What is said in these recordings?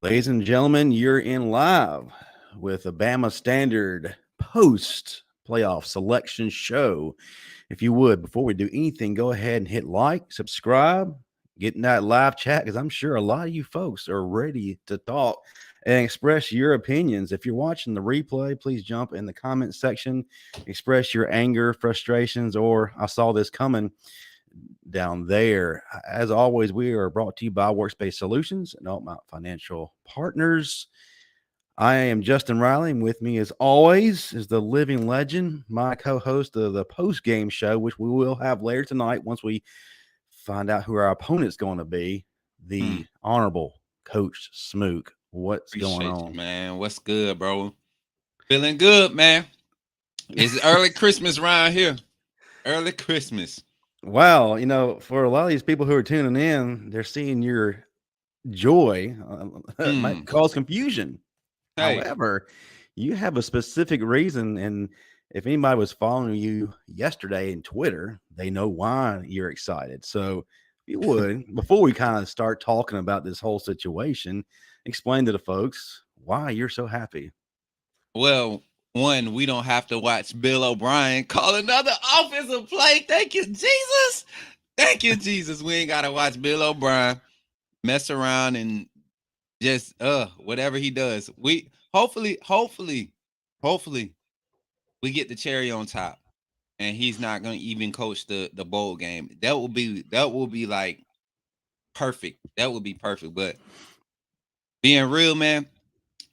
Ladies and gentlemen, you're in live with a Bama Standard post playoff selection show. If you would, before we do anything, go ahead and hit like, subscribe, get in that live chat because I'm sure a lot of you folks are ready to talk and express your opinions. If you're watching the replay, please jump in the comment section, express your anger, frustrations, or I saw this coming down there. As always, we are brought to you by Workspace Solutions and Altmount Financial Partners. I am Justin Riley, and with me, as always, is the living legend, my co-host of the post-game show, which we will have later tonight once we find out who our opponent's going to be, the Honorable Coach Smook. What's going Appreciate you, on? man. What's good, bro? Feeling good, man. It's early Christmas around here. Early Christmas. Wow, for a lot of these people who are tuning in, they're seeing your joy. It might Hmm. cause confusion. Hey. However, you have a specific reason, and if anybody was following you yesterday in Twitter, they know why you're excited. So, if you would, before we kind of start talking about this whole situation, explain to the folks why you're so happy. Well, one, we don't have to watch Bill O'Brien call another offensive play. Thank you, Jesus. Thank you, Jesus. We ain't gotta watch Bill O'Brien mess around and just whatever he does. We hopefully we get the cherry on top. And he's not going to even coach the bowl game. That will be like perfect. That would be perfect. But being real, man,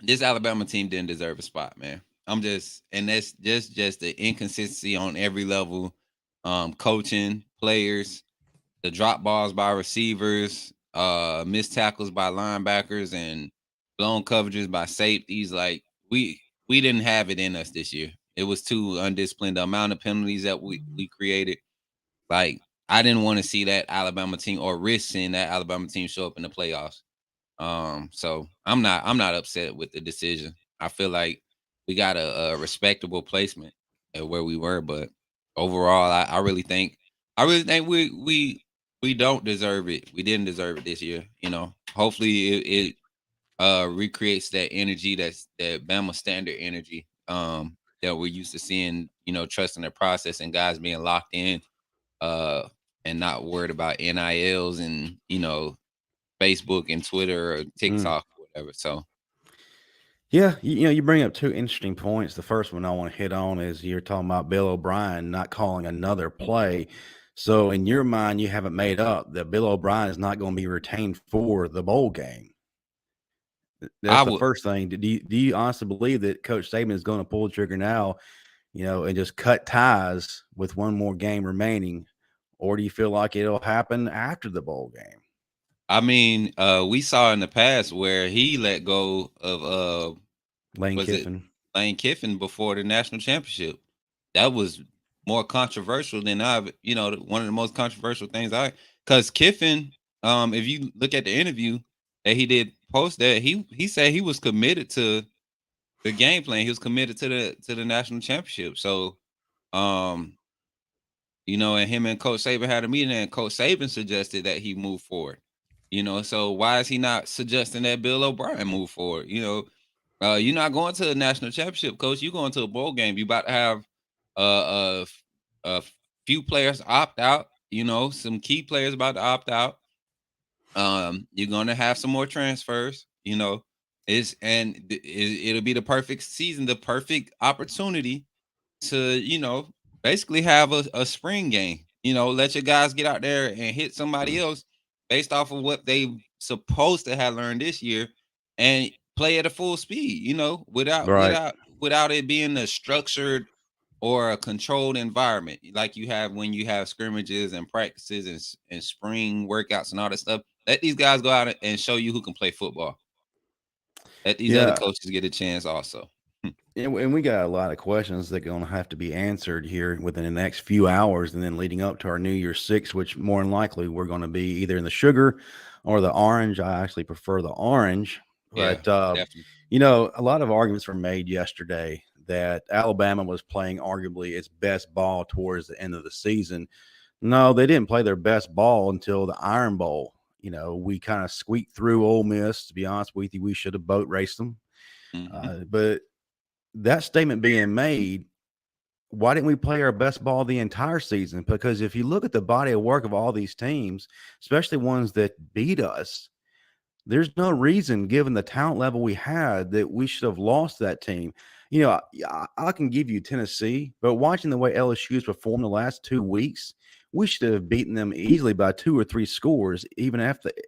this Alabama team didn't deserve a spot, man. And that's just the inconsistency on every level. Coaching, players, the drop balls by receivers, missed tackles by linebackers, and blown coverages by safeties. Like we didn't have it in us this year. It was too undisciplined. The amount of penalties that we created. Like I didn't want to see that Alabama team or risk seeing that Alabama team show up in the playoffs. So I'm not upset with the decision. I feel like we got a respectable placement at where we were, but overall, I really think we don't deserve it. We didn't deserve it this year. Hopefully it recreates that energy that Bama standard energy that we're used to seeing. Trusting the process and guys being locked in uh and not worried about NILs and Facebook and Twitter or Mm. TikTok or whatever. So Yeah, you bring up two interesting points. The first one I want to hit on is you're talking about Bill O'Brien not calling another play. So in your mind, you have it made up that Bill O'Brien is not going to be retained for the bowl game. That's I the would first thing. Do you honestly believe that Coach Saban is going to pull the trigger now, and just cut ties with one more game remaining, or do you feel like it'll happen after the bowl game? I mean, we saw in the past where he let go of Lane was it Kiffin. Lane Kiffin before the national championship. That was more controversial than one of the most controversial things because Kiffin, if you look at the interview that he did post that he said he was committed to the game plan. He was committed to the national championship. So um and him and Coach Saban had a meeting, and Coach Saban suggested that he move forward. So why is he not suggesting that Bill O'Brien move forward? You're not going to a national championship, Coach. You're going to a bowl game. You about to have uh, a few players opt out. Some key players about to opt out. You're going to have some more transfers. It'll be the perfect season, the perfect opportunity to basically have a spring game. Let your guys get out there and hit somebody else based off of what they supposed to have learned this year, and play at a full speed. Without Right. without without it being a structured or a controlled environment like you have when you have scrimmages and practices and spring workouts and all that stuff. Let these guys go out and show you who can play football. Let these other Yeah. coaches get a chance also. And we got a lot of questions that are going to have to be answered here within the next few hours, and then leading up to our New Year's Six, which more than likely we're going to be either in the sugar or the orange. I actually prefer the orange, Yeah, but definitely. a lot of arguments were made yesterday that Alabama was playing arguably its best ball towards the end of the season. No, they didn't play their best ball until the Iron Bowl. we kind of squeaked through Ole Miss. To be honest with you, we should have boat raced them. But that statement being made, why didn't we play our best ball the entire season? Because if you look at the body of work of all these teams, especially ones that beat us, there's no reason, given the talent level we had, that we should have lost that team. I can give you Tennessee, but watching the way LSU has performed the last 2 weeks, we should have beaten them easily by 2 or 3 scores, even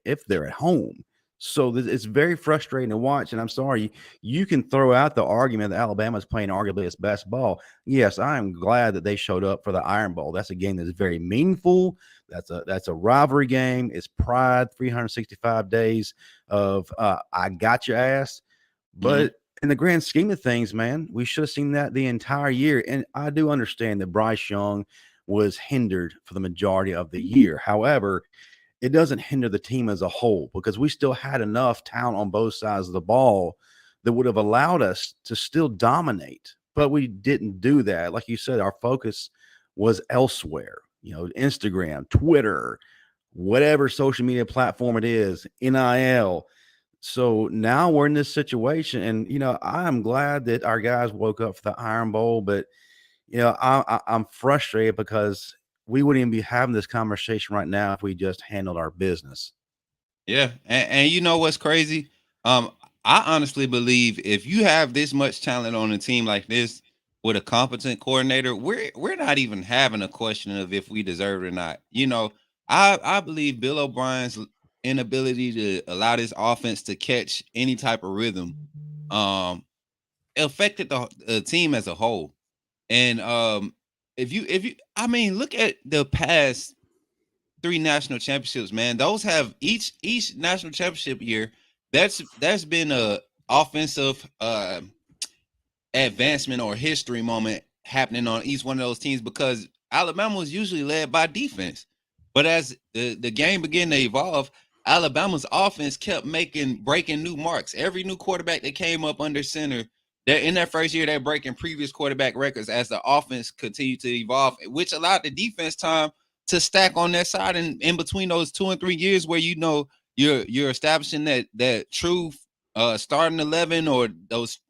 if they're at home. So it's very frustrating to watch. And I'm sorry, you can throw out the argument that Alabama is playing arguably its best ball. Yes, I am glad that they showed up for the Iron Bowl. That's a game that's very meaningful. That's a rivalry game. It's pride, 365 days of I got your ass. But in the grand scheme of things, man, we should have seen that the entire year. And I do understand that Bryce Young was hindered for the majority of the year. However, it doesn't hinder the team as a whole, because we still had enough talent on both sides of the ball that would have allowed us to still dominate. But we didn't do that. Like you said, our focus was elsewhere. Instagram, Twitter, whatever social media platform it is, NIL. So now we're in this situation, and I'm glad that our guys woke up for the Iron Bowl, but I'm frustrated because we wouldn't even be having this conversation right now if we just handled our business. Yeah, and you know what's crazy? I honestly believe if you have this much talent on a team like this with a competent coordinator, we're not even having a question of if we deserve it or not. I believe Bill O'Brien's inability to allow this offense to catch any type of rhythm affected the team as a whole. And if you I mean, look at the past 3 national championships, man. Those have each national championship year. That's been a offensive advancement or history moment happening on each one of those teams, because Alabama was usually led by defense. But as the game began to evolve, Alabama's offense kept breaking new marks. Every new quarterback that came up under center, they're in that first year, they're breaking previous quarterback records as the offense continued to evolve, which allowed the defense time to stack on that side. And in between those 2 and 3 years where you're establishing that true starting 11, or those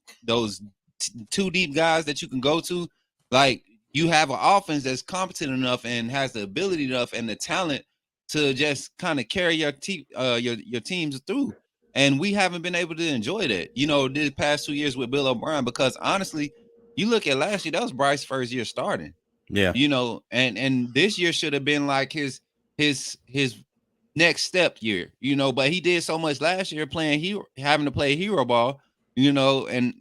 two deep guys that you can go to, like, you have an offense that's competent enough and has the ability enough and the talent to just kind of carry your teams through. And we haven't been able to enjoy that, the past 2 years with Bill O'Brien, because honestly, you look at last year, that was Bryce's first year starting. Yeah. And this year should have been like his next step year, but he did so much last year having to play hero ball, and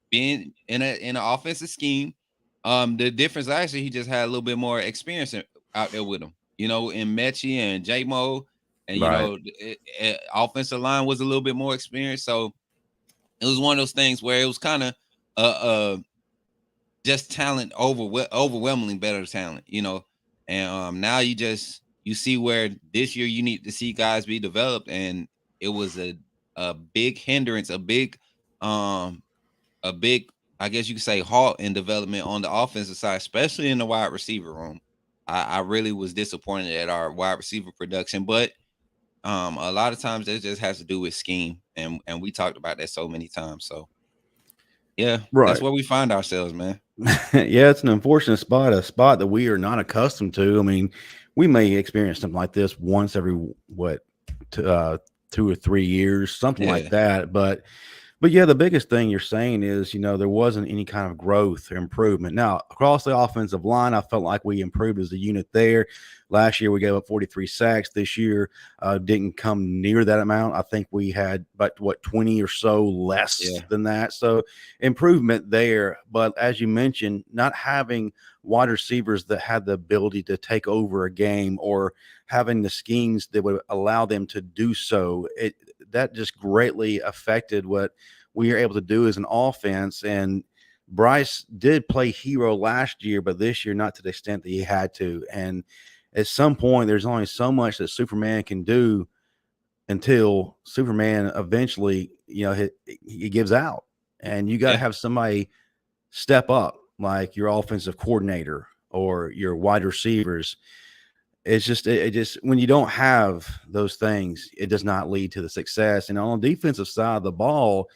being in an offensive scheme. The difference last year, he just had a little bit more experience out there with him, in Mechie and J-Mo, and Right. Offensive line was a little bit more experienced. So it was one of those things where it was kind of just talent overwhelmingly better talent, and now you see where this year you need to see guys be developed, and it was a big hindrance, um a big, I guess you could say, halt in development on the offensive side, especially in the wide receiver room. I really was disappointed at our wide receiver production, but a lot of times it just has to do with scheme, and we talked about that so many times. So yeah, that's Right. where we find ourselves, man. Yeah, it's an unfortunate spot, a spot that we are not accustomed to. I mean, we may experience something like this once every 2 or 3 years, something like Yeah, that. But yeah, the biggest thing you're saying is, there wasn't any kind of growth or improvement. Now, across the offensive line, I felt like we improved as a unit there. Last year, we gave up 43 sacks. This year, didn't come near that amount. I think we had about 20 or so less yeah, than that. So improvement there. But as you mentioned, not having wide receivers that had the ability to take over a game, or having the schemes that would allow them to do so, that just greatly affected what we are able to do as an offense. And Bryce did play hero last year, but this year not to the extent that he had to. And at some point, there's only so much that Superman can do until Superman eventually, he gives out. And you got to yeah, have somebody step up, like your offensive coordinator or your wide receivers. it's just it just when you don't have those things, it does not lead to the success. And on the defensive side of the ball,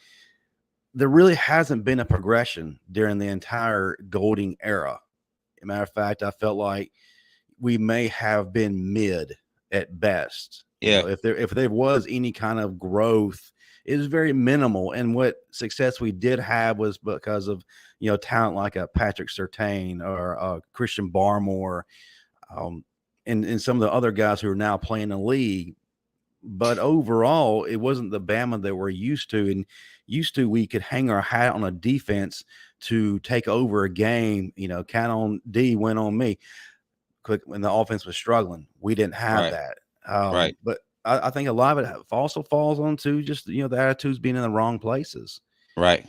there really hasn't been a progression during the entire Golding era. As a matter of fact, I felt like we may have been mid at best. Yeah. If there was any kind of growth, it was very minimal. And what success we did have was because of talent like a Patrick Surtain or Christian Barmore, and some of the other guys who are now playing in the league. But overall, it wasn't the Bama that we're used to. And we could hang our hat on a defense to take over a game. Count on D, win on me. Quick when the offense was struggling, we didn't have that. Right. But I think a lot of it also falls onto just the attitudes being in the wrong places. Right.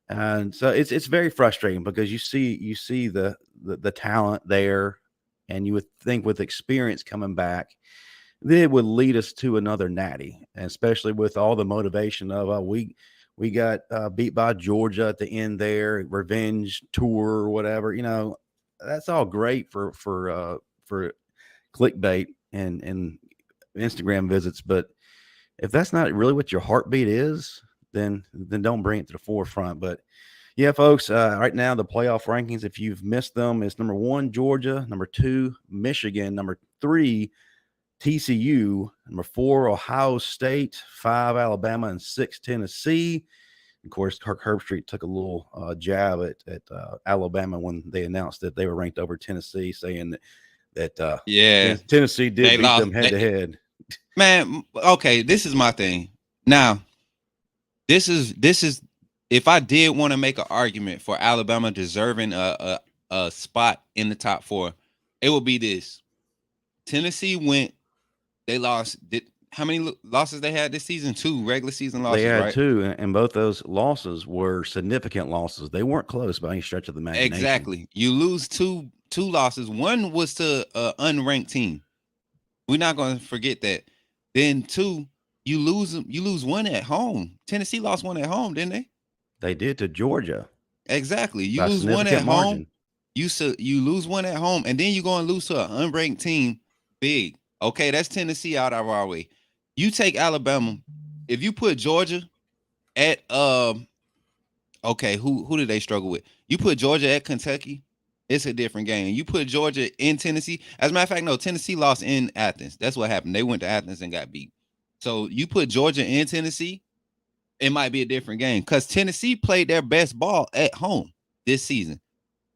And so it's very frustrating because you see the talent there, and you would think with experience coming back, that it would lead us to another natty, and especially with all the motivation of we got beat by Georgia at the end there, revenge tour or whatever. That's all great for clickbait and Instagram visits, but if that's not really what your heartbeat is, then don't bring it to the forefront. But yeah, folks, right now the playoff rankings, if you've missed them, is number 1 Georgia, number 2 Michigan, number 3 TCU, number 4 Ohio State, 5 Alabama, and 6 Tennessee. Of course, Kirk Herbstreit took a little jab at Alabama when they announced that they were ranked over Tennessee, saying that Tennessee did beat them head to head. Man, okay, this is my thing. Now, this is if I did want to make an argument for Alabama deserving a spot in the top 4, it would be this. Tennessee they lost. How many losses they had this season? 2 regular season losses, They had right? 2, and both those losses were significant losses. They weren't close by any stretch of the imagination. Exactly. You lose two losses. One was to an unranked team. We're not going to forget that. Then 2, you lose one at home. Tennessee lost one at home, didn't they? They did to Georgia. Exactly. You lose one at home. You lose one at home, and then you're going to lose to an unranked team. Big. Okay, that's Tennessee out of our way. You take Alabama. If you put Georgia at okay, who did they struggle with? You put Georgia at Kentucky, it's a different game. You put Georgia in Tennessee. As a matter of fact, no, Tennessee lost in Athens. That's what happened. They went to Athens and got beat. So you put Georgia in Tennessee, it might be a different game because Tennessee played their best ball at home this season.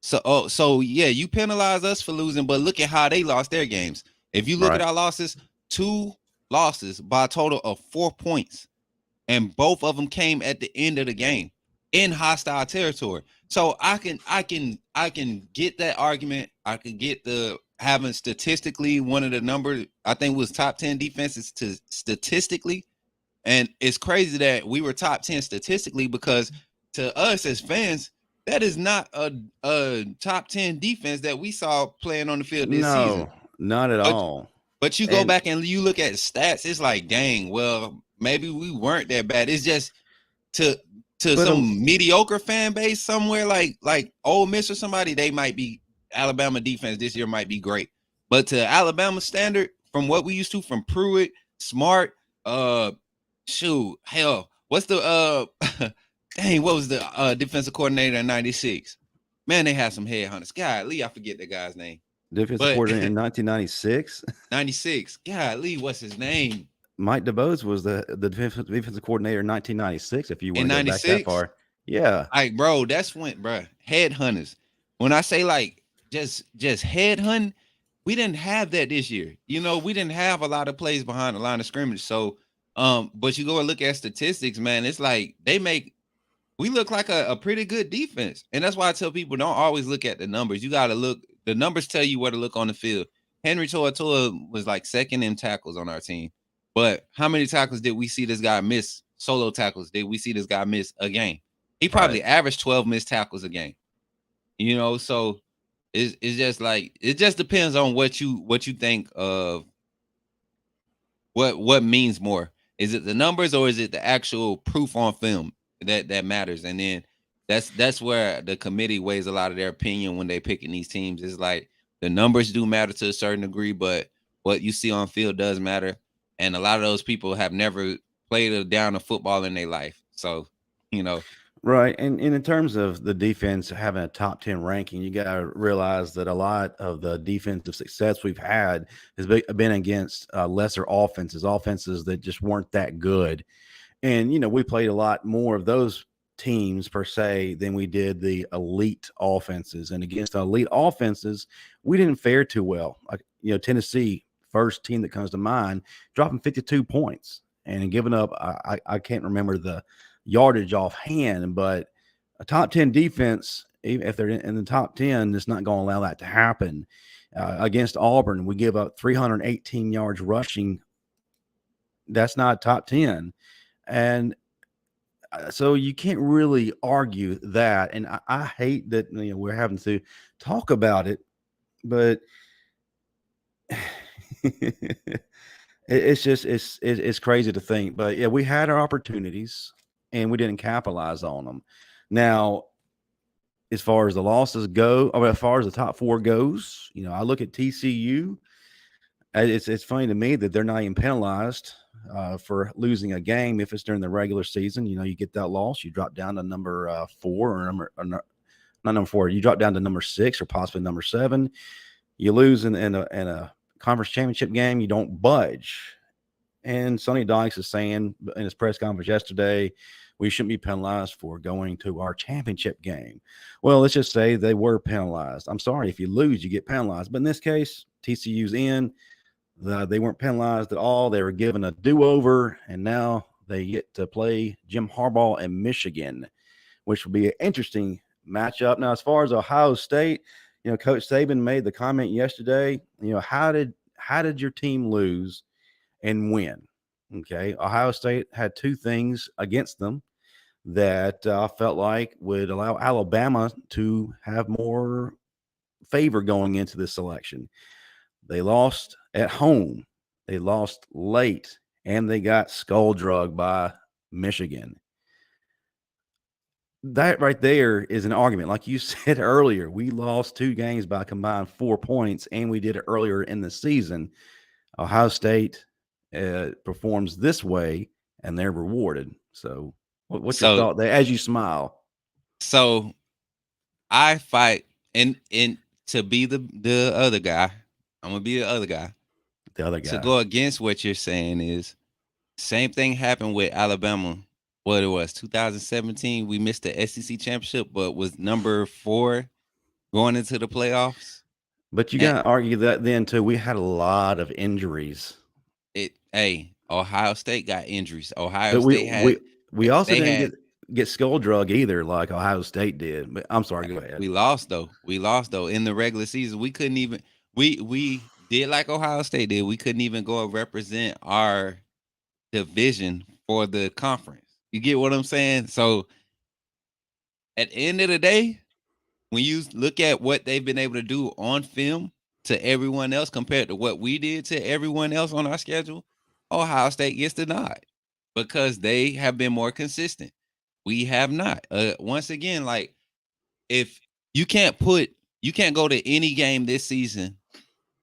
So yeah, you penalize us for losing, but look at how they lost their games. If you look at our losses, 2 losses by a total of 4 points, and both of them came at the end of the game in hostile territory. So I can get that argument. I can get the having statistically one of the numbers I think was top 10 defenses to statistically, and it's crazy that we were top 10 statistically because to us as fans, that is not a top 10 defense that we saw playing on the field this season. Not at all. But you go back and you look at stats, it's like, dang, well, maybe we weren't that bad. It's just to some mediocre fan base somewhere like Ole Miss or somebody, they might be Alabama defense this year might be great. But to Alabama standard, from what we used to, from Pruitt, Smart, what's the dang, what was the defensive coordinator in 96? Man, they had some headhunters. Golly, I forget that guy's name. Defensive coordinator in 1996. 96. Golly, what's his name? Mike DeBose was the defensive coordinator in 1996. If you want to go back that far, yeah. Like, bro, that's when, bro, headhunters. When I say like just headhunting, we didn't have that this year. We didn't have a lot of plays behind the line of scrimmage. So, but you go and look at statistics, man. It's like we look like a pretty good defense, and that's why I tell people don't always look at the numbers. You got to look. The numbers tell you where to look on the field. Henry To'oTo'o was like second in tackles on our team. But how many tackles did we see this guy miss? Solo tackles did we see this guy miss a game? He probably averaged 12 missed tackles a game. So it's just like it just depends on what you think of what means more. Is it the numbers or is it the actual proof on film that matters? And then that's where the committee weighs a lot of their opinion when they picking these teams. Is like the numbers do matter to a certain degree, but what you see on field does matter, and a lot of those people have never played a down of football in their life. So, you know, Right. And in terms of the defense having a top 10 ranking, you got to realize that a lot of the defensive success we've had has been against lesser offenses that just weren't that good. And, we played a lot more of those teams per se than we did the elite offenses. And against the elite offenses, we didn't fare too well. Like, Tennessee, first team that comes to mind, dropping 52 points and giving up, I can't remember the yardage offhand, but a top 10 defense, even if they're in the top 10, it's not going to allow that to happen. Against Auburn, we give up 318 yards rushing. That's not top 10. And so you can't really argue that. And I hate that we're having to talk about it, but it's crazy to think. But yeah, we had our opportunities and we didn't capitalize on them. Now, as far as the losses go, or as far as the top four goes, I look at TCU. It's funny to me that they're not even penalized for losing a game if it's during the regular season. You get that loss, you drop down to number 4 not number 4. You drop down to number 6 or possibly number 7. You lose in a conference championship game, you don't budge. And Sonny Dykes is saying in his press conference yesterday, we shouldn't be penalized for going to our championship game. Well, let's just say they were penalized. I'm sorry, if you lose, you get penalized. But in this case, TCU's in. They weren't penalized at all. They were given a do-over, and now they get to play Jim Harbaugh in Michigan, which will be an interesting matchup. Now, as far as Ohio State, Coach Saban made the comment yesterday, how did your team lose and win? Okay, Ohio State had two things against them that I felt like would allow Alabama to have more favor going into this selection. They lost at home, they lost late, and they got skull drugged by Michigan. That right there is an argument. Like you said earlier, we lost 2 games by combined 4 points, and we did it earlier in the season. Ohio State performs this way, and they're rewarded. So, what's your so thought there as you smile? so I fight and to be the other guy. I'm gonna be the other guy. The other To guy. go against what you're saying is same thing happened with Alabama. What it was 2017. We missed the SEC championship, but was number 4 going into the playoffs. But you And got to argue that then too. We had a lot of injuries, Ohio State got injuries. Ohio but we State we had we also they didn't had get skull drug either, like Ohio State did. But I'm sorry, go ahead. we lost though. We lost though in the regular season. We couldn't even we did like Ohio State did. We couldn't even go and represent our division for the conference. You get what I'm saying? So at the end of the day, when you look at what they've been able to do on film to everyone else compared to what we did to everyone else on our schedule, Ohio State gets the nod because they have been more consistent. We have not. Once again, like if you you can't go to any game this season,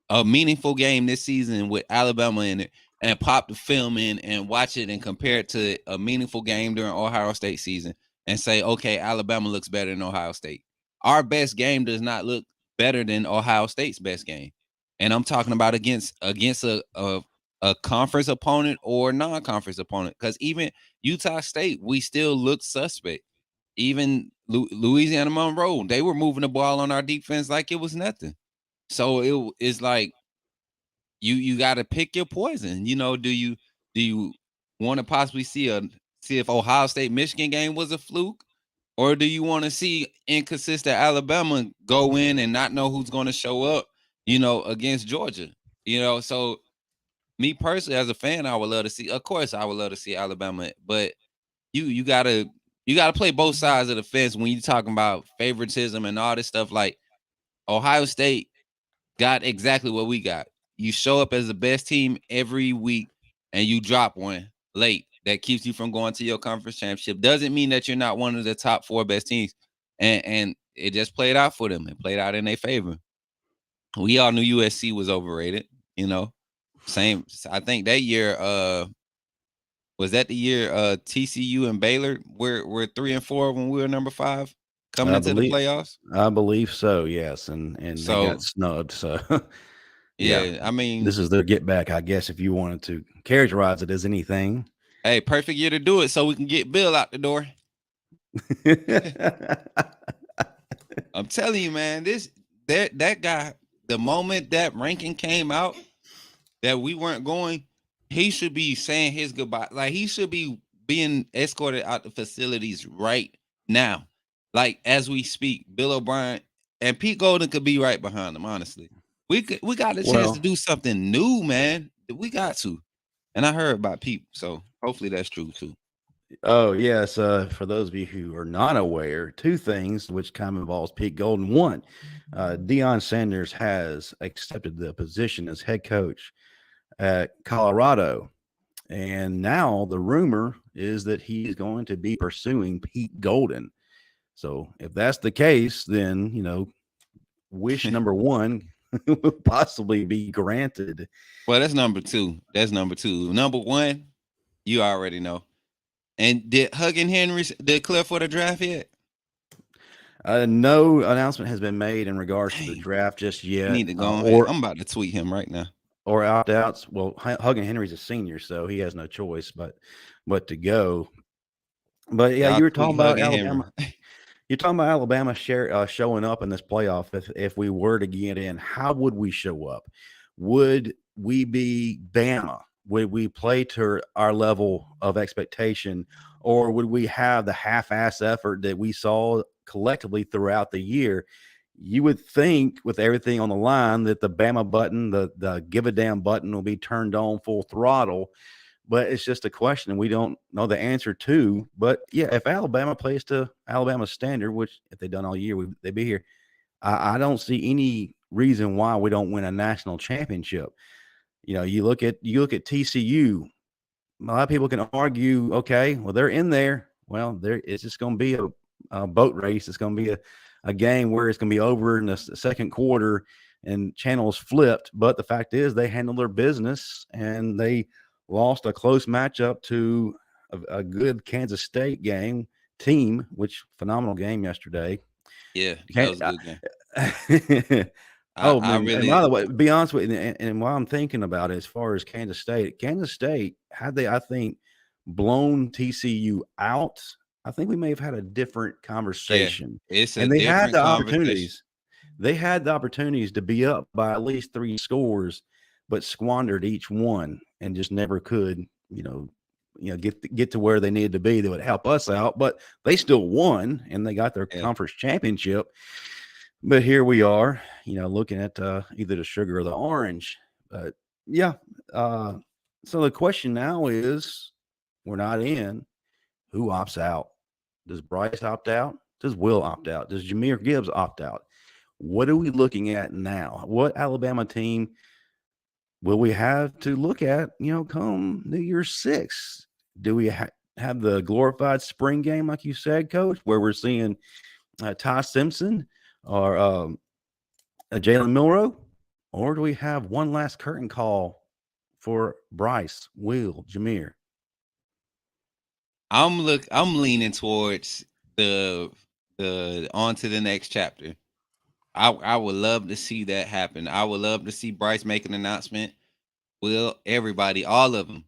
a meaningful game this season with Alabama in it, and pop the film in and watch it and compare it to a meaningful game during Ohio State season and say, okay, Alabama looks better than Ohio State. Our best game does not look better than Ohio State's best game. And I'm talking about against a conference opponent or non-conference opponent. Because even Utah State, we still look suspect. Even Louisiana Monroe, they were moving the ball on our defense like it was nothing. So it's like you got to pick your poison. Do you want to possibly see if Ohio State Michigan game was a fluke, or do you want to see inconsistent Alabama go in and not know who's going to show up? Against Georgia. So me personally as a fan, I would love to see. Of course, I would love to see Alabama, but you gotta play both sides of the fence when you're talking about favoritism and all this stuff. Like Ohio State got exactly what we got. You show up as the best team every week and you drop one late that keeps you from going to your conference championship. Doesn't mean that you're not one of the top 4 best teams. And it just played out for them. It played out in their favor. We all knew USC was overrated, you know. Same. I think that year, was that the year TCU and Baylor were 3-4 when we were number 5 coming I into the believe playoffs? I believe so, yes, and they got So snubbed. So yeah, yeah, I mean, this is their get back, I guess, if you wanted to characterize it as anything. hey, perfect year to do it so we can get Bill out the door. I'm telling you, man, that guy, the moment that ranking came out that we weren't going, he should be saying his goodbye. Like he should be being escorted out the facilities right now. Like as we speak, Bill O'Brien and Pete Golden could be right behind him, honestly. We got a chance to Well, do something new, man. We got to. And I heard about Pete, so hopefully that's true too. oh yes, for those of you who are not aware, two things which kind of involves Pete Golden. One, Deion Sanders has accepted the position as head coach at Colorado. And now the rumor is that he's going to be pursuing Pete Golden. So if that's the case, then, wish number one will possibly be granted. Well, that's number 2. That's number 2. Number 1, you already know. And did Huggin Henry declare for the draft yet? No announcement has been made in regards to the Dang, draft just you yet, need to go ahead. or I'm about to tweet him right now. or opt outs. Well, Huggin Henry's a senior, so he has no choice but to go. But yeah, Y'all you were talking tweet about Huggin Henry. Alabama. You're talking about Alabama showing up in this playoff. If we were to get in, how would we show up? Would we be Bama? Would we play to our level of expectation, or would we have the half-ass effort that we saw collectively throughout the year? You would think, with everything on the line, that the Bama button, the give a damn button, will be turned on full throttle. But it's just a question we don't know the answer to. But yeah, if Alabama plays to Alabama's standard, which if they've done all year, they'd be here. I don't see any reason why we don't win a national championship. You look at TCU. A lot of people can argue, okay, well they're in there. Well, it's just going to be a boat race. It's going to be a game where it's going to be over in the second quarter and channels flipped. But the fact is, they handled their business and they lost a close matchup to a good Kansas State team, which phenomenal game yesterday. Yeah, that was a good game. Oh, I man. And by really, the way, to be honest with you, and while I'm thinking about it, as far as Kansas State, had they, I think, blown TCU out, I think we may have had a different yeah, conversation. it's a And they had different the conversation. opportunities. They had the opportunities to be up by at least 3 scores, but squandered each one and just never could, get to where they needed to be that would help us out. But they still won and they got their Yeah. conference championship. But here we are, looking at either the sugar or the orange. But yeah, so the question now is, we're not in. Who opts out? Does Bryce opt out? Does Will opt out? Does Jahmyr Gibbs opt out? What are we looking at now? What Alabama team will we have to look at, come New Year's 6? Do we have the glorified spring game, like you said, Coach, where we're seeing Ty Simpson or Jalen Milroe? Or do we have one last curtain call for Bryce, Will, Jahmyr? I'm leaning towards the on to the next chapter. I would love to see that happen. I would love to see Bryce make an announcement. Will, everybody, all of them.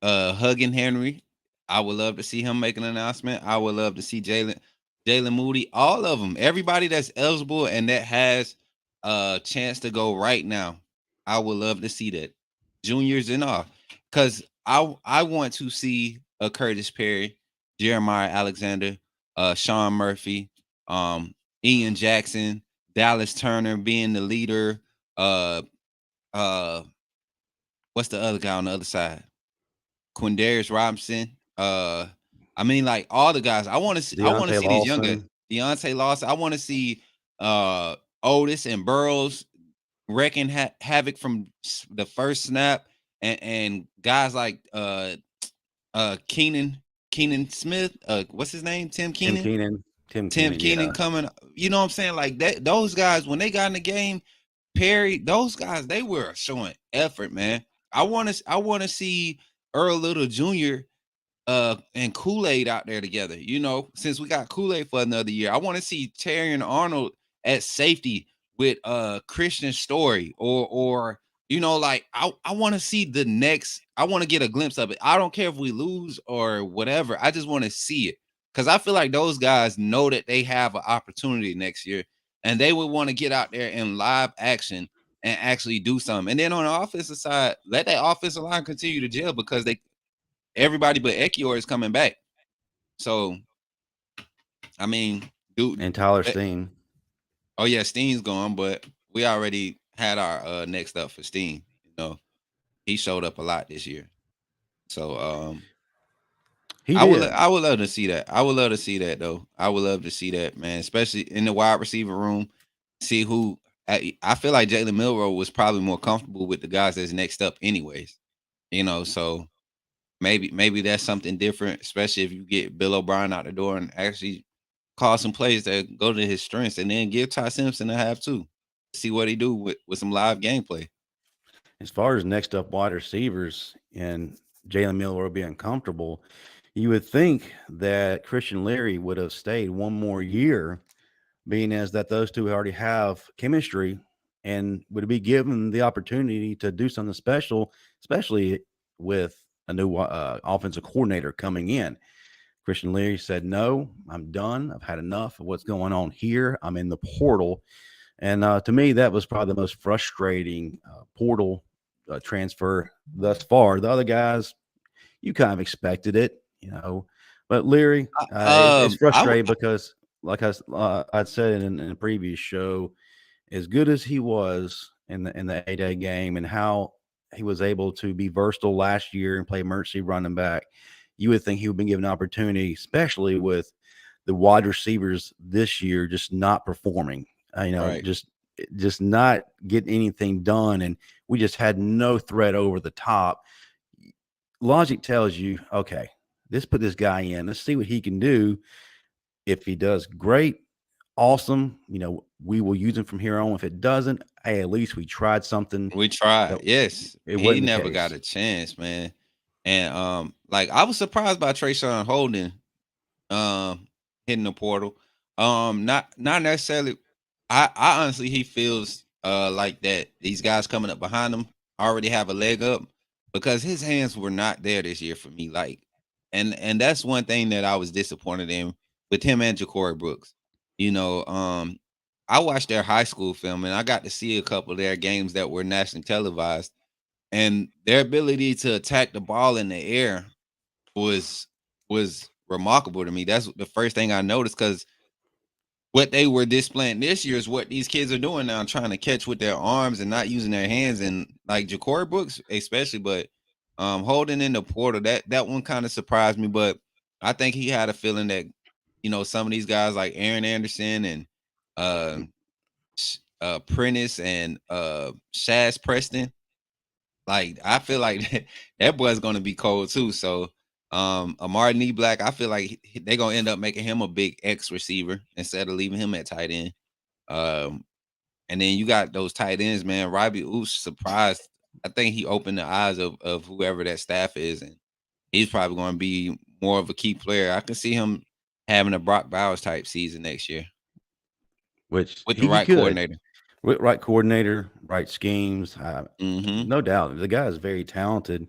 Hugging Henry, I would love to see him make an announcement. I would love to see Jalen Moody, all of them. Everybody that's eligible and that has a chance to go right now. I would love to see that. Juniors and all. Because I want to see a Curtis Perry, Jeremiah Alexander, Sean Murphy, Ian Jackson, Dallas Turner being the leader. Uh what's the other guy on the other side? Quindarius Robinson. I mean, like all the guys. I want to see. I want to Deontay see these younger Lawson. Deontay Lawson. I want to see Otis and Burrows wrecking havoc from the first snap, and guys like Keenan Smith. What's his name? Tim Tim Keenan. Keenan. Tim Tim Keenan, Keenan yeah. coming. You know what I'm saying? Like that. Those guys when they got in the game, Perry, those guys, they were showing effort, man. I want to see Earl Little Jr. And Kool-Aid out there together. Since we got Kool-Aid for another year, I want to see Terry and Arnold at safety with Christian Story or like I want to see the next. I want to get a glimpse of it. I don't care if we lose or whatever. I just want to see it because I feel like those guys know that they have an opportunity next year and they would want to get out there in live action and actually do something. And then on the offensive side, let that offensive line continue to gel because everybody but Ekior is coming back. So, I mean, dude. And Tyler Steen. Oh yeah, Steen's gone, but we already had our next up for Steen. He showed up a lot this year. So I would love to see that. I would love to see that though. I would love to see that, man, especially in the wide receiver room. See who I feel like Jalen Milroe was probably more comfortable with the guys that's next up anyways. So maybe that's something different, especially if you get Bill O'Brien out the door and actually call some plays that go to his strengths, and then give Ty Simpson a half too. See what he do with some live gameplay. As far as next up wide receivers and Jalen Milroe being comfortable, you would think that Christian Leary would have stayed one more year, being as that those two already have chemistry and would be given the opportunity to do something special, especially with a new offensive coordinator coming in. Christian Leary said, no, I'm done. I've had enough of what's going on here. I'm in the portal. And to me, that was probably the most frustrating portal transfer thus far. The other guys, you kind of expected it, but Leary, it's frustrating because, like I'd said in a previous show, as good as he was in the 8A game and how he was able to be versatile last year and play emergency running back, you would think he would be given an opportunity, especially with the wide receivers this year just not performing. Right. just not getting anything done, and we just had no threat over the top. Logic tells you, okay, let's put this guy in. Let's see what he can do. If he does great, awesome. We will use him from here on. If it doesn't, hey, at least we tried something. We tried. Yes. He never got a chance, man. And I was surprised by Trayshawn Holden hitting the portal. Not necessarily. I honestly, he feels like that these guys coming up behind him already have a leg up because his hands were not there this year for me. And that's one thing that I was disappointed in with him and Ja'Cory Brooks. I watched their high school film and I got to see a couple of their games that were nationally televised, and their ability to attack the ball in the air was remarkable to me. That's the first thing I noticed, because what they were displaying this year is what these kids are doing now, trying to catch with their arms and not using their hands. And like Ja'Cory Brooks, especially, but holding in the portal, that one kind of surprised me. But I think he had a feeling that, some of these guys like Aaron Anderson and Prentice and Shaz Preston, like I feel like that boy's gonna be cold too. So Amari Nee Black, I feel like they're gonna end up making him a big X receiver instead of leaving him at tight end. And then you got those tight ends, man. Robbie Oosh surprised. I think he opened the eyes of whoever that staff is, and he's probably going to be more of a key player. I can see him having a Brock Bowers type season next year, which with the right coordinator. With right coordinator, right schemes, Mm-hmm. no doubt. The guy is very talented.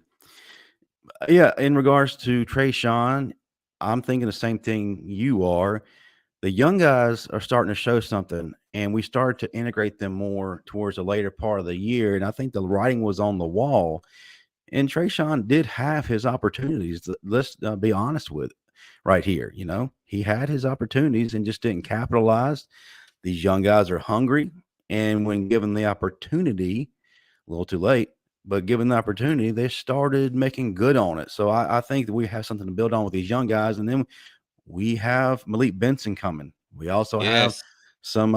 Yeah, in regards to Trayshawn, I'm thinking the same thing you are. The young guys are starting to show something, and we started to integrate them more towards the later part of the year. And I think the writing was on the wall. And Trayshawn did have his opportunities. Let's be honest with it right here. He had his opportunities and just didn't capitalize. These young guys are hungry, and when given the opportunity, a little too late, but given the opportunity, they started making good on it. So I think that we have something to build on with these young guys. And then we have Malik Benson coming. We also have some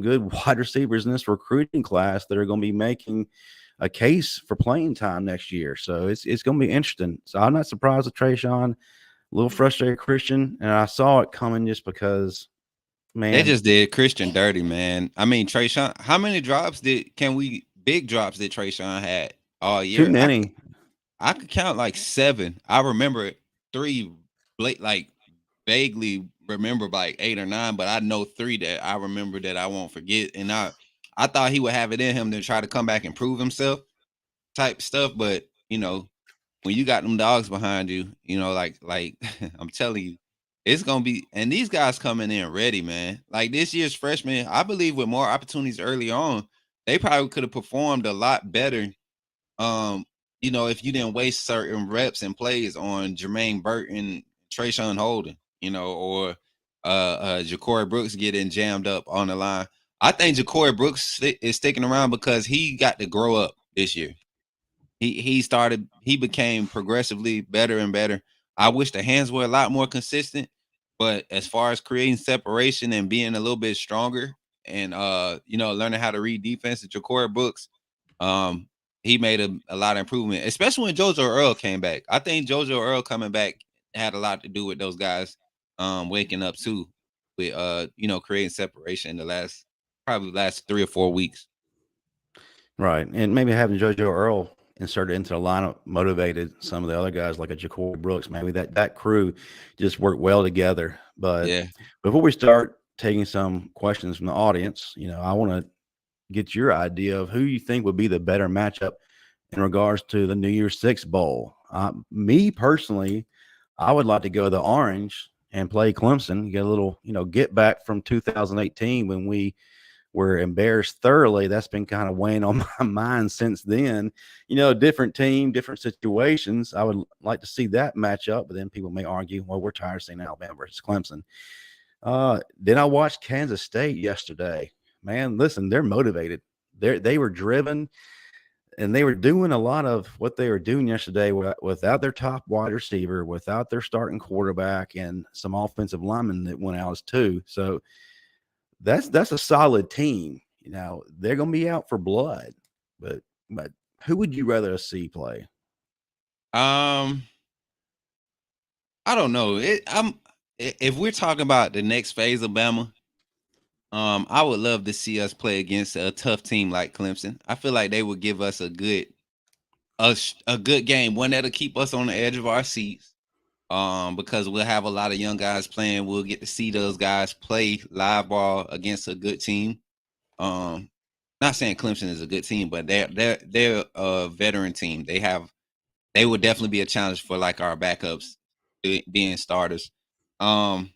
good wide receivers in this recruiting class that are going to be making a case for playing time next year. So it's going to be interesting. So I'm not surprised with Trayshawn. A little frustrated Christian, and I saw it coming just because They Man, just did Christian dirty, man. I mean, Trayshawn, how many big drops did Trayshawn had all too year? many. I could count like 7. I remember 3, like vaguely remember like 8 or 9, but I know 3 that I remember that I won't forget. And I thought he would have it in him to try to come back and prove himself type stuff. But when you got them dogs behind you, like I'm telling you, it's gonna be, and these guys coming in ready, man. Like this year's freshmen, I believe with more opportunities early on, they probably could have performed a lot better. Um, if you didn't waste certain reps and plays on Jermaine Burton, Trayshawn Holden, or Ja'Cory Brooks getting jammed up on the line. I think Ja'Cory Brooks is sticking around because he got to grow up this year. He became progressively better and better. I wish the hands were a lot more consistent, but as far as creating separation and being a little bit stronger and learning how to read defense, Ja'Cory Brooks, um, he made a lot of improvement, especially when JoJo Earl came back. I think JoJo Earl coming back had a lot to do with those guys waking up too, with creating separation in the last 3 or 4 weeks. Right. And maybe having JoJo Earl inserted into the lineup motivated some of the other guys like a Ja'Cory Brooks. Maybe that crew just worked well together. But Yeah. before we start taking some questions from the audience, I want to get your idea of who you think would be the better matchup in regards to the New Year's Six Bowl. Me personally, I would like to go the orange and play Clemson, get a little, get back from 2018 when we were embarrassed thoroughly. That's been kind of weighing on my mind since then. Different team, different situations. I would like to see that matchup, but then people may argue, well, we're tired of seeing Alabama versus Clemson. Then I watched Kansas State yesterday. Man, listen, they're motivated. They were driven, and they were doing a lot of what they were doing yesterday without their top wide receiver, without their starting quarterback, and some offensive linemen that went out as too. So that's a solid team. They're going to be out for blood. But who would you rather see play? Um, I don't know. If we're talking about the next phase of Bama, I would love to see us play against a tough team like Clemson. I feel like they would give us a good game, one that'll keep us on the edge of our seats. Because we'll have a lot of young guys playing. We'll get to see those guys play live ball against a good team. Um, Not saying Clemson is a good team, but they're a veteran team. They would definitely be a challenge for like our backups being starters. Um,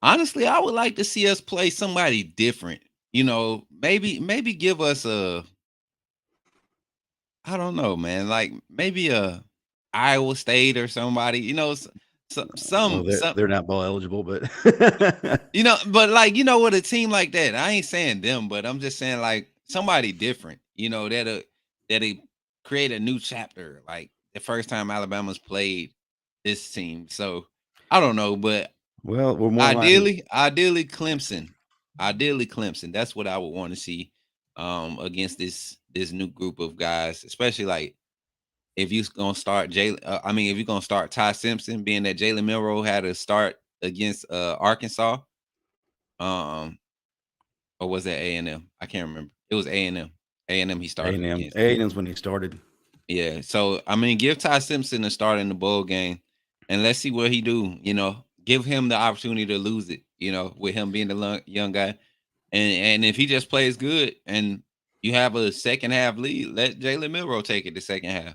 Honestly, I would like to see us play somebody different. Maybe give us I don't know, man. Like maybe a Iowa State or somebody. Oh, Some. they're not bowl eligible, but But like with a team like that, I ain't saying them, but I'm just saying like somebody different. That'll create a new chapter. Like the first time Alabama's played this team. So I don't know, but well, we're more likely. ideally Clemson. Ideally Clemson. That's what I would want to see against this new group of guys, especially like if you're gonna start if you're gonna start Ty Simpson, being that Jalen Milroe had to start against Arkansas, um, or was that A&M? I can't remember. It was A&M. A&M he started A&M. against. A&M's when he started. Yeah. So give Ty Simpson a start in the bowl game, and let's see what he do. Give him the opportunity to lose it. With him being the young guy, and if he just plays good, and you have a second half lead, let Jalen Milroe take it the second half.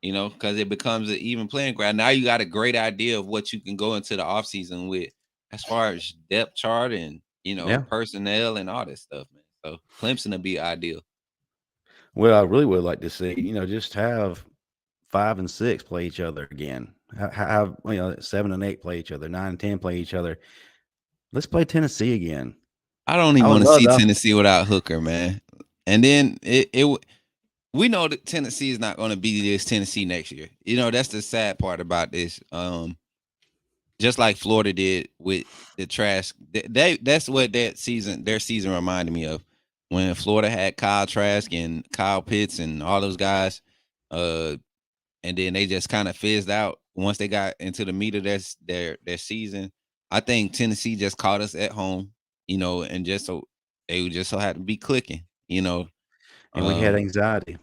Because it becomes an even playing ground. Now you got a great idea of what you can go into the offseason with as far as depth chart and Yeah. personnel and all that stuff, man. So Clemson would be ideal. Well, I really would like to see, just have 5 and 6 play each other again. Have 7 and 8 play each other, 9 and 10 play each other. Let's play Tennessee again. I don't I even would want to love see that. Tennessee without Hooker, man. And then we know that Tennessee is not going to be this Tennessee next year. That's the sad part about this. Just like Florida did with the trash. That's what their season reminded me of. When Florida had Kyle Trask and Kyle Pitts and all those guys, and then they just kind of fizzed out once they got into the meat of their season. I think Tennessee just caught us at home, and they just so happened to be clicking. And we had Um, anxiety.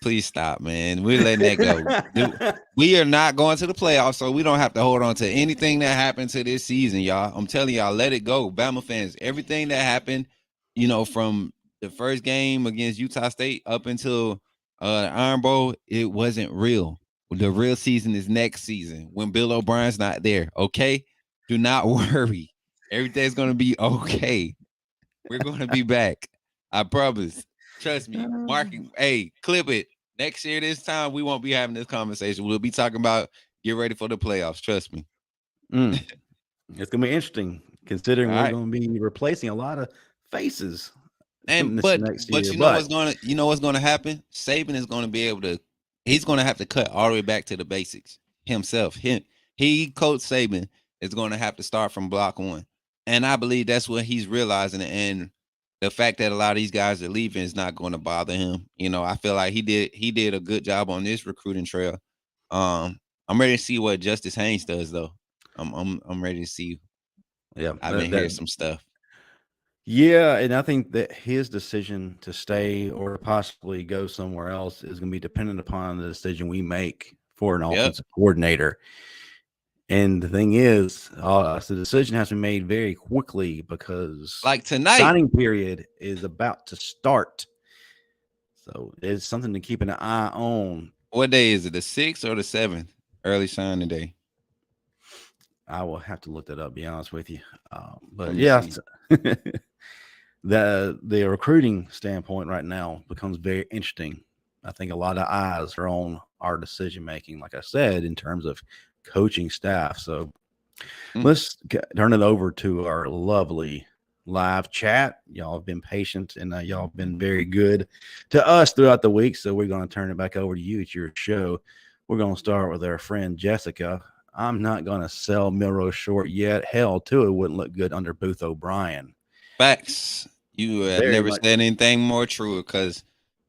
Please stop, man. We're letting that go. We are not going to the playoffs, so we don't have to hold on to anything that happened to this season, y'all. I'm telling y'all, let it go. Bama fans, everything that happened, from the first game against Utah State up until the Iron Bowl, it wasn't real. The real season is next season when Bill O'Brien's not there. Okay, do not worry. Everything's gonna be okay. We're gonna be back. I promise. Trust me. Marking. Hey, clip it. Next year, this time, we won't be having this conversation. We'll be talking about get ready for the playoffs. Trust me. It's gonna be interesting considering All we're right. gonna be replacing a lot of faces And this next but year. But you know what's gonna happen? Saban is gonna be able to. He's gonna have to cut all the way back to the basics himself. He coach Saban is gonna have to start from block one, and I believe that's what he's realizing. And the fact that a lot of these guys are leaving is not going to bother him. I feel like he did a good job on this recruiting trail. I'm ready to see what Justice Haynes does though. I'm ready to see. yeah, I've been hearing some stuff. yeah, and I think that his decision to stay or to possibly go somewhere else is going to be dependent upon the decision we make for an Yep. offensive coordinator. And the thing is, the decision has to be made very quickly because Like tonight. signing period is about to start. So it's something to keep an eye on. What day is it? The 6th or the 7th? Early signing day. I will have to look that up. Be honest with you, Let but me yeah, see. the recruiting standpoint right now becomes very interesting. I think a lot of eyes are on our decision making, like I said, in terms of coaching staff. So Mm. let's turn it over to our lovely live chat. Y'all have been patient and y'all have been very good to us throughout the week. So we're going to turn it back over to you. It's your show. We're going to start with our friend Jessica. I'm not going to sell Milrose short yet. Hell, too, it wouldn't look good under Booth O'Brien. Facts. You have Very never much. said anything more true because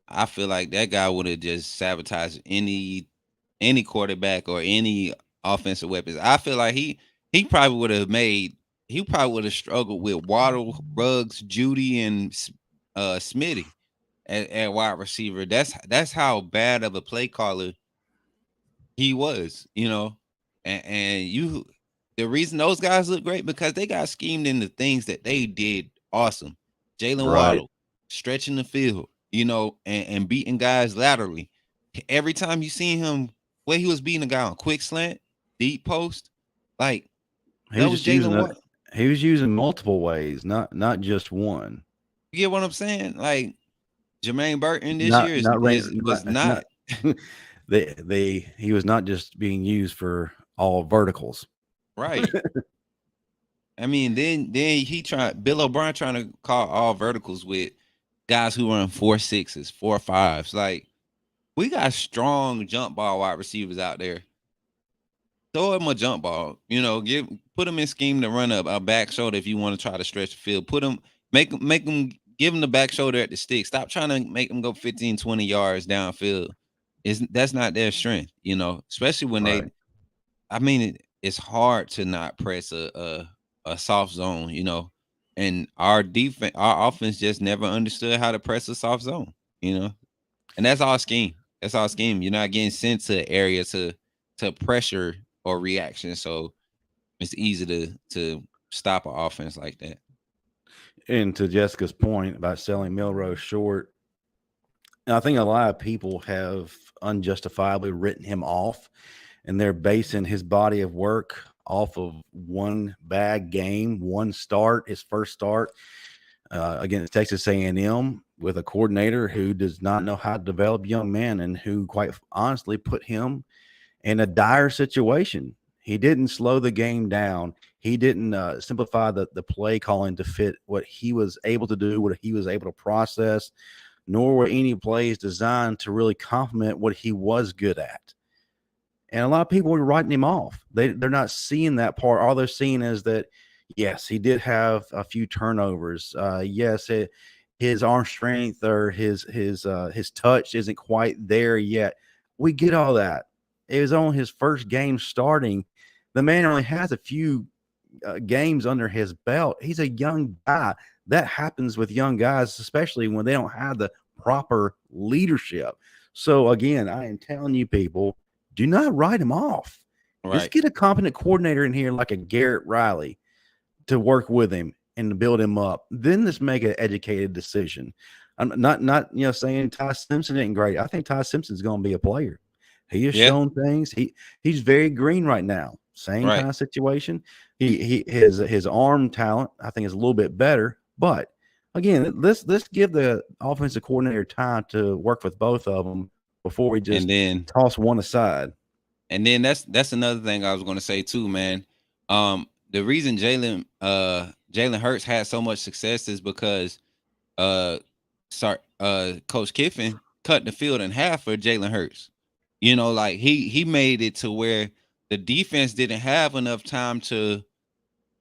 I feel like that guy would have just sabotaged any quarterback or any offensive weapons. I feel like he probably would have struggled with Waddle, Ruggs, Judy, and Smitty at wide receiver. That's how bad of a play caller he was. And the reason those guys look great because they got schemed into things that they did awesome. Jalen Right. Waddle stretching the field, and beating guys laterally. Every time you see him, where he was beating a guy on quick slant, deep post, like He that was was just using Jalen it. Waddle. He was using multiple ways, not just one. You get what I'm saying? Like Jermaine Burton this Not year not was not not he was not just being used for all verticals. right. I mean, then he tried Bill O'Brien trying to call all verticals with guys who run 4.6s, 4.5s. Like we got strong jump ball wide receivers out there. Throw him a jump ball. Put him in scheme to run a back shoulder if you want to try to stretch the field. Make him give him the back shoulder at the stick. Stop trying to make him go 15, 20 yards downfield. That's not their strength, especially when Right. I mean, it's hard to not press a soft zone, and our offense just never understood how to press a soft zone, and that's all scheme. That's all scheme. You're not getting sent to area to pressure or reaction, so it's easy to stop an offense like that. And to Jessica's point about selling Milrose short, I think a lot of people have unjustifiably written him off, and they're basing his body of work off of one bad game, one start, his first start against Texas A&M with a coordinator who does not know how to develop young men and who, quite honestly, put him in a dire situation. He didn't slow the game down. He didn't simplify the play calling to fit what he was able to do, what he was able to process, nor were any plays designed to really complement what he was good at. And a lot of people were writing him off. They're not seeing that part. All they're seeing is that, yes, he did have a few turnovers. Yes, his arm strength or his touch isn't quite there yet. We get all that. It was on his first game starting. The man only has a few games under his belt. He's a young guy. That happens with young guys, especially when they don't have the proper leadership. So again, I am telling you, people, do not write him off. Just Right. get a competent coordinator in here like a Garrett Riley to work with him and to build him up. Then just make an educated decision. I'm not saying Ty Simpson isn't great. I think Ty Simpson's going to be a player. He has Yeah. shown things. He's very green right now. Same Right. kind of situation. His arm talent I think is a little bit better, but again, let's give the offensive coordinator time to work with both of them before we just And then toss one aside. that's another thing I was going to say too, man. The reason Jalen Hurts had so much success is because Coach Kiffin cut the field in half for Jalen Hurts. You know, like he made it to where the defense didn't have enough time to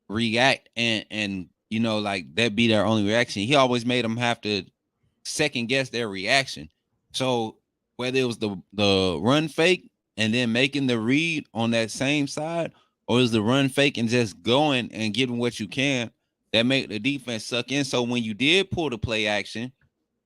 react and like that be their only reaction. He always made them have to second guess their reaction. So whether it was the run fake and then making the read on that same side, or is the run fake and just going and getting what you can, that make the defense suck in. So when you did pull the play action,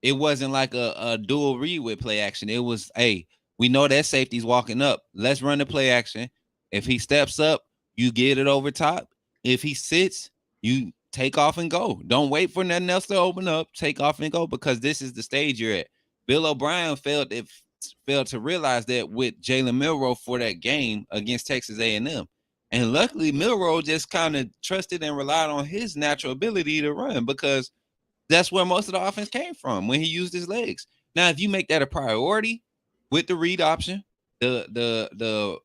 it wasn't like a dual read with play action. It was, hey, we know that safety's walking up. Let's run the play action. If he steps up, you get it over top. If he sits, you take off and go. Don't wait for nothing else to open up. Take off and go, because this is the stage you're at. Bill O'Brien failed to realize that with Jalen Milroe for that game against Texas A&M. And luckily, Milroe just kind of trusted and relied on his natural ability to run, because that's where most of the offense came from when he used his legs. Now, if you make that a priority with the read option, the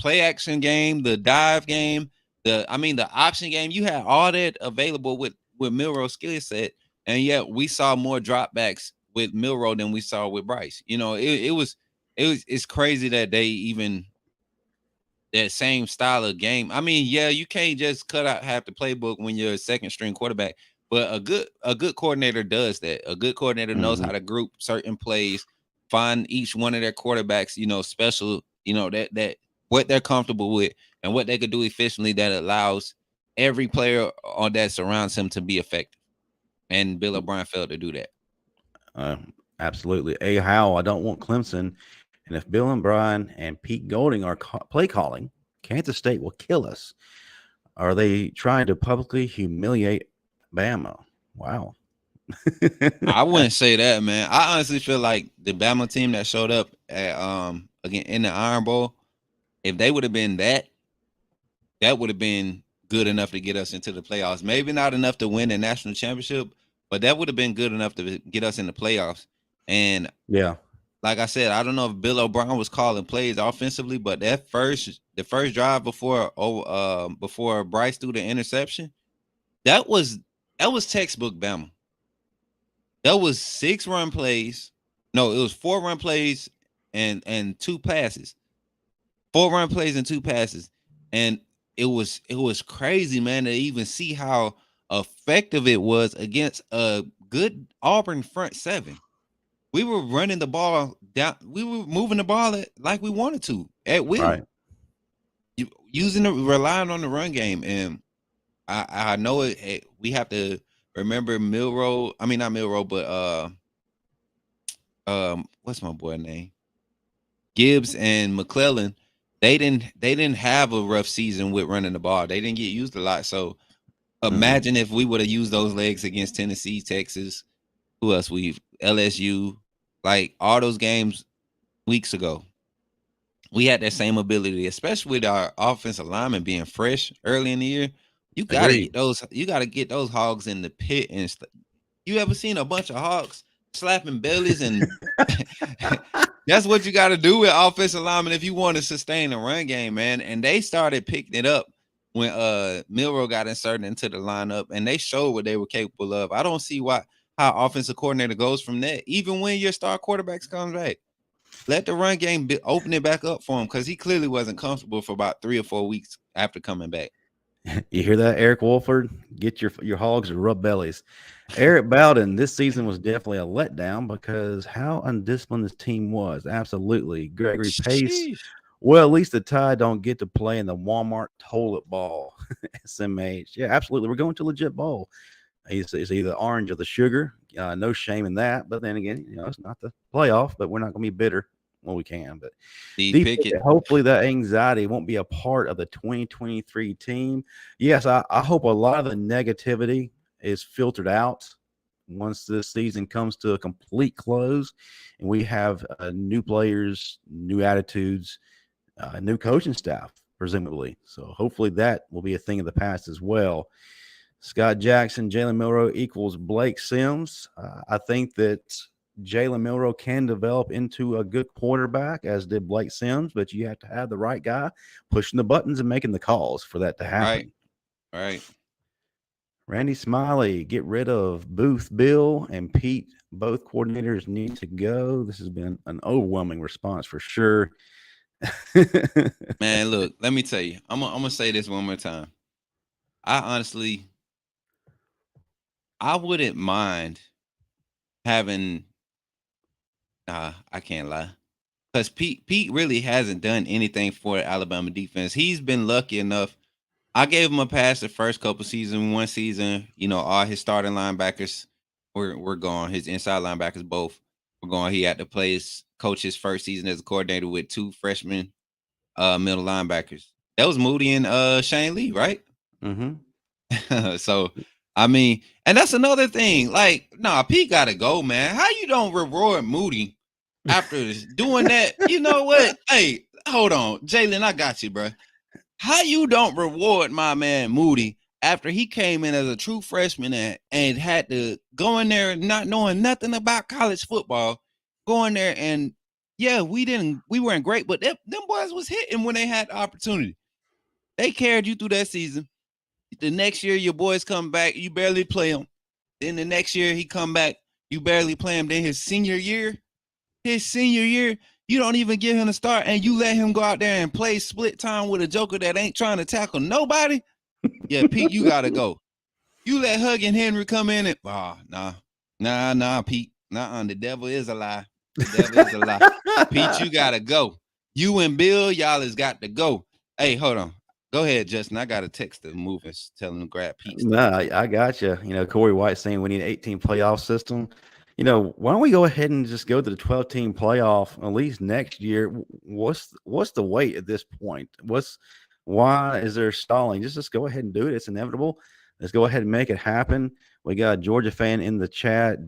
play action game, the dive game, the option game, you had all that available with Milroe's skill set, and yet we saw more dropbacks with Milroe than we saw with Bryce. You know, it's crazy that they even that same style of game. I mean, yeah, you can't just cut out half the playbook when you're a second string quarterback, but a good coordinator does that. A good coordinator knows how to group certain plays, find each one of their quarterbacks, special, that what they're comfortable with and what they could do efficiently that allows every player on that surrounds him to be effective. And Bill O'Brien failed to do that. Absolutely. A how I don't want Clemson. And if Bill and Brian and Pete Golding are play calling, Kansas State will kill us. Are they trying to publicly humiliate Bama? Wow. I wouldn't say that, man. I honestly feel like the Bama team that showed up at again in the Iron Bowl, if they would have been that would have been good enough to get us into the playoffs. Maybe not enough to win a national championship, but that would have been good enough to get us in the playoffs. And yeah, like I said, I don't know if Bill O'Brien was calling plays offensively, but the first drive before Bryce threw the interception, that was textbook Bama. That was 6 run plays. No, it was 4 run plays and 2 passes. 4 run plays and 2 passes. And it was crazy, man, to even see how effective it was against a good Auburn front 7. We were running the ball down. We were moving the ball like we wanted to at will. right. Relying on the run game. And I know it. We have to remember Milroe. I mean, not Milroe, but what's my boy name? Gibbs and McClellan. They didn't have a rough season with running the ball. They didn't get used a lot. So imagine if we would have used those legs against Tennessee, Texas. Who else? LSU, like all those games weeks ago. We had that same ability, especially with our offensive lineman being fresh early in the year. You gotta get those. You gotta get those hogs in the pit and stuff. You ever seen a bunch of hogs slapping bellies and that's what you got to do with offensive linemen if you want to sustain the run game, man. And they started picking it up when Milroe got inserted into the lineup, and they showed what they were capable of. I don't see how offensive coordinator goes from that. Even when your star quarterbacks comes back, let the run game open it back up for him, because he clearly wasn't comfortable for about 3 or 4 weeks after coming back. You hear that, Eric Wolford? Get your hogs to rub bellies. Eric Bowden, this season was definitely a letdown because how undisciplined this team was. Absolutely. Gregory Pace Well, at least the Tide don't get to play in the Walmart toilet ball. SMH. Yeah, absolutely. We're going to legit bowl. It's either orange or the sugar. No shame in that. But then again, it's not the playoff, but we're not going to be bitter when we can. But D Pickett. hopefully that anxiety won't be a part of the 2023 team. Yes, I hope a lot of the negativity is filtered out once this season comes to a complete close and we have new players, new attitudes, new coaching staff, presumably. So hopefully that will be a thing of the past as well. Scott Jackson, Jalen Milroe equals Blake Sims. I think that Jalen Milroe can develop into a good quarterback, as did Blake Sims, but you have to have the right guy pushing the buttons and making the calls for that to happen. Right. Randy Smiley, get rid of Booth Bill and Pete. Both coordinators need to go. This has been an overwhelming response for sure. Man, look, let me tell you. I'm gonna say this one more time. I wouldn't mind having. I can't lie, because Pete really hasn't done anything for the Alabama defense. He's been lucky enough. I gave him a pass the first couple seasons. One season, all his starting linebackers were gone. His inside linebackers both were gone. He had to coach his first season as a coordinator with two freshman middle linebackers. That was Moody and Shane Lee, right? Mm-hmm. So, I mean, and that's another thing. Like, Pete gotta go, man. How you don't reward Moody after doing that? You know what? Hey, hold on, Jalen, I got you, bro. How you don't reward my man Moody after he came in as a true freshman and had to go in there not knowing nothing about college football, go in there and we weren't great, but them boys was hitting when they had the opportunity. They carried you through that season. The next year, your boys come back, you barely play him. Then the next year, he come back, you barely play him. Then his senior year, you don't even give him a start, and you let him go out there and play split time with a joker that ain't trying to tackle nobody. Yeah, Pete, you gotta go. You let Huggin Henry come in and nah, Pete. The devil is a lie. The devil is a lie. Pete, you gotta go. You and Bill, y'all has got to go. Hey, hold on. Go ahead, Justin. I got a text to Movers telling him to grab Pete. No, I got you. Corey White saying we need an 18 playoff system. Why don't we go ahead and just go to the 12-team playoff at least next year? What's the wait at this point? Why is there stalling? Just go ahead and do it. It's inevitable. Let's go ahead and make it happen. We got a Georgia fan in the chat,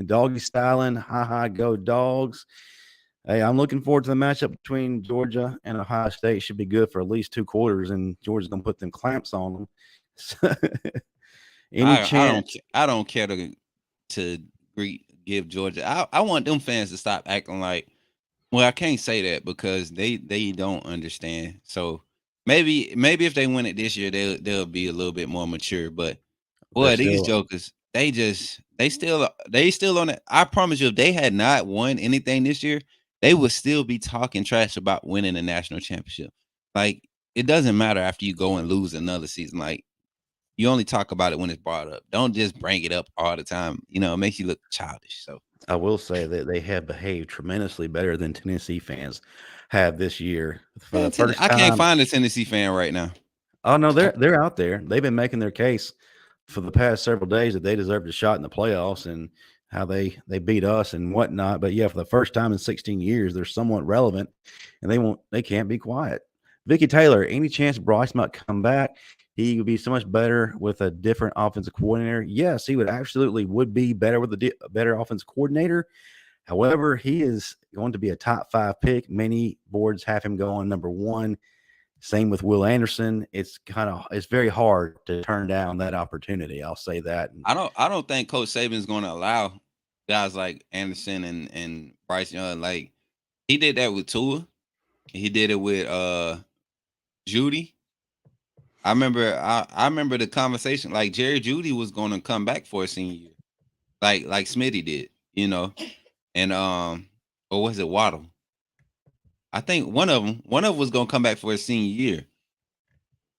doggy styling. Ha, go Dogs. Hey, I'm looking forward to the matchup between Georgia and Ohio State. Should be good for at least 2 quarters, and Georgia's gonna put them clamps on them. I don't care to give Georgia. I want them fans to stop acting like. Well, I can't say that because they don't understand. So maybe if they win it this year, they'll be a little bit more mature. But boy, these jokers, they still on it. I promise you, if they had not won anything this year, they would still be talking trash about winning a national championship. Like, it doesn't matter after you go and lose another season. Like, you only talk about it when it's brought up. Don't just bring it up all the time. It makes you look childish. So I will say that they have behaved tremendously better than Tennessee fans have this year. For the first time, I can't find a Tennessee fan right now. Oh no, they're out there. They've been making their case for the past several days that they deserved a shot in the playoffs and how they beat us and whatnot. But yeah, for the first time in 16 years, they're somewhat relevant, and they can't be quiet. Vicky Taylor, any chance Bryce might come back? He would be so much better with a different offensive coordinator. Yes, he would be better with a better offensive coordinator. However, he is going to be a top 5 pick. Many boards have him going number 1. Same with Will Anderson. It's very hard to turn down that opportunity. I'll say that. I don't think Coach Saban is going to allow guys like Anderson and Bryce Young. Like, he did that with Tua. He did it with Judy. I remember the conversation. Like, Jerry Judy was going to come back for a senior year, like Smitty did, and or was it Waddle? I think one of them was going to come back for a senior year,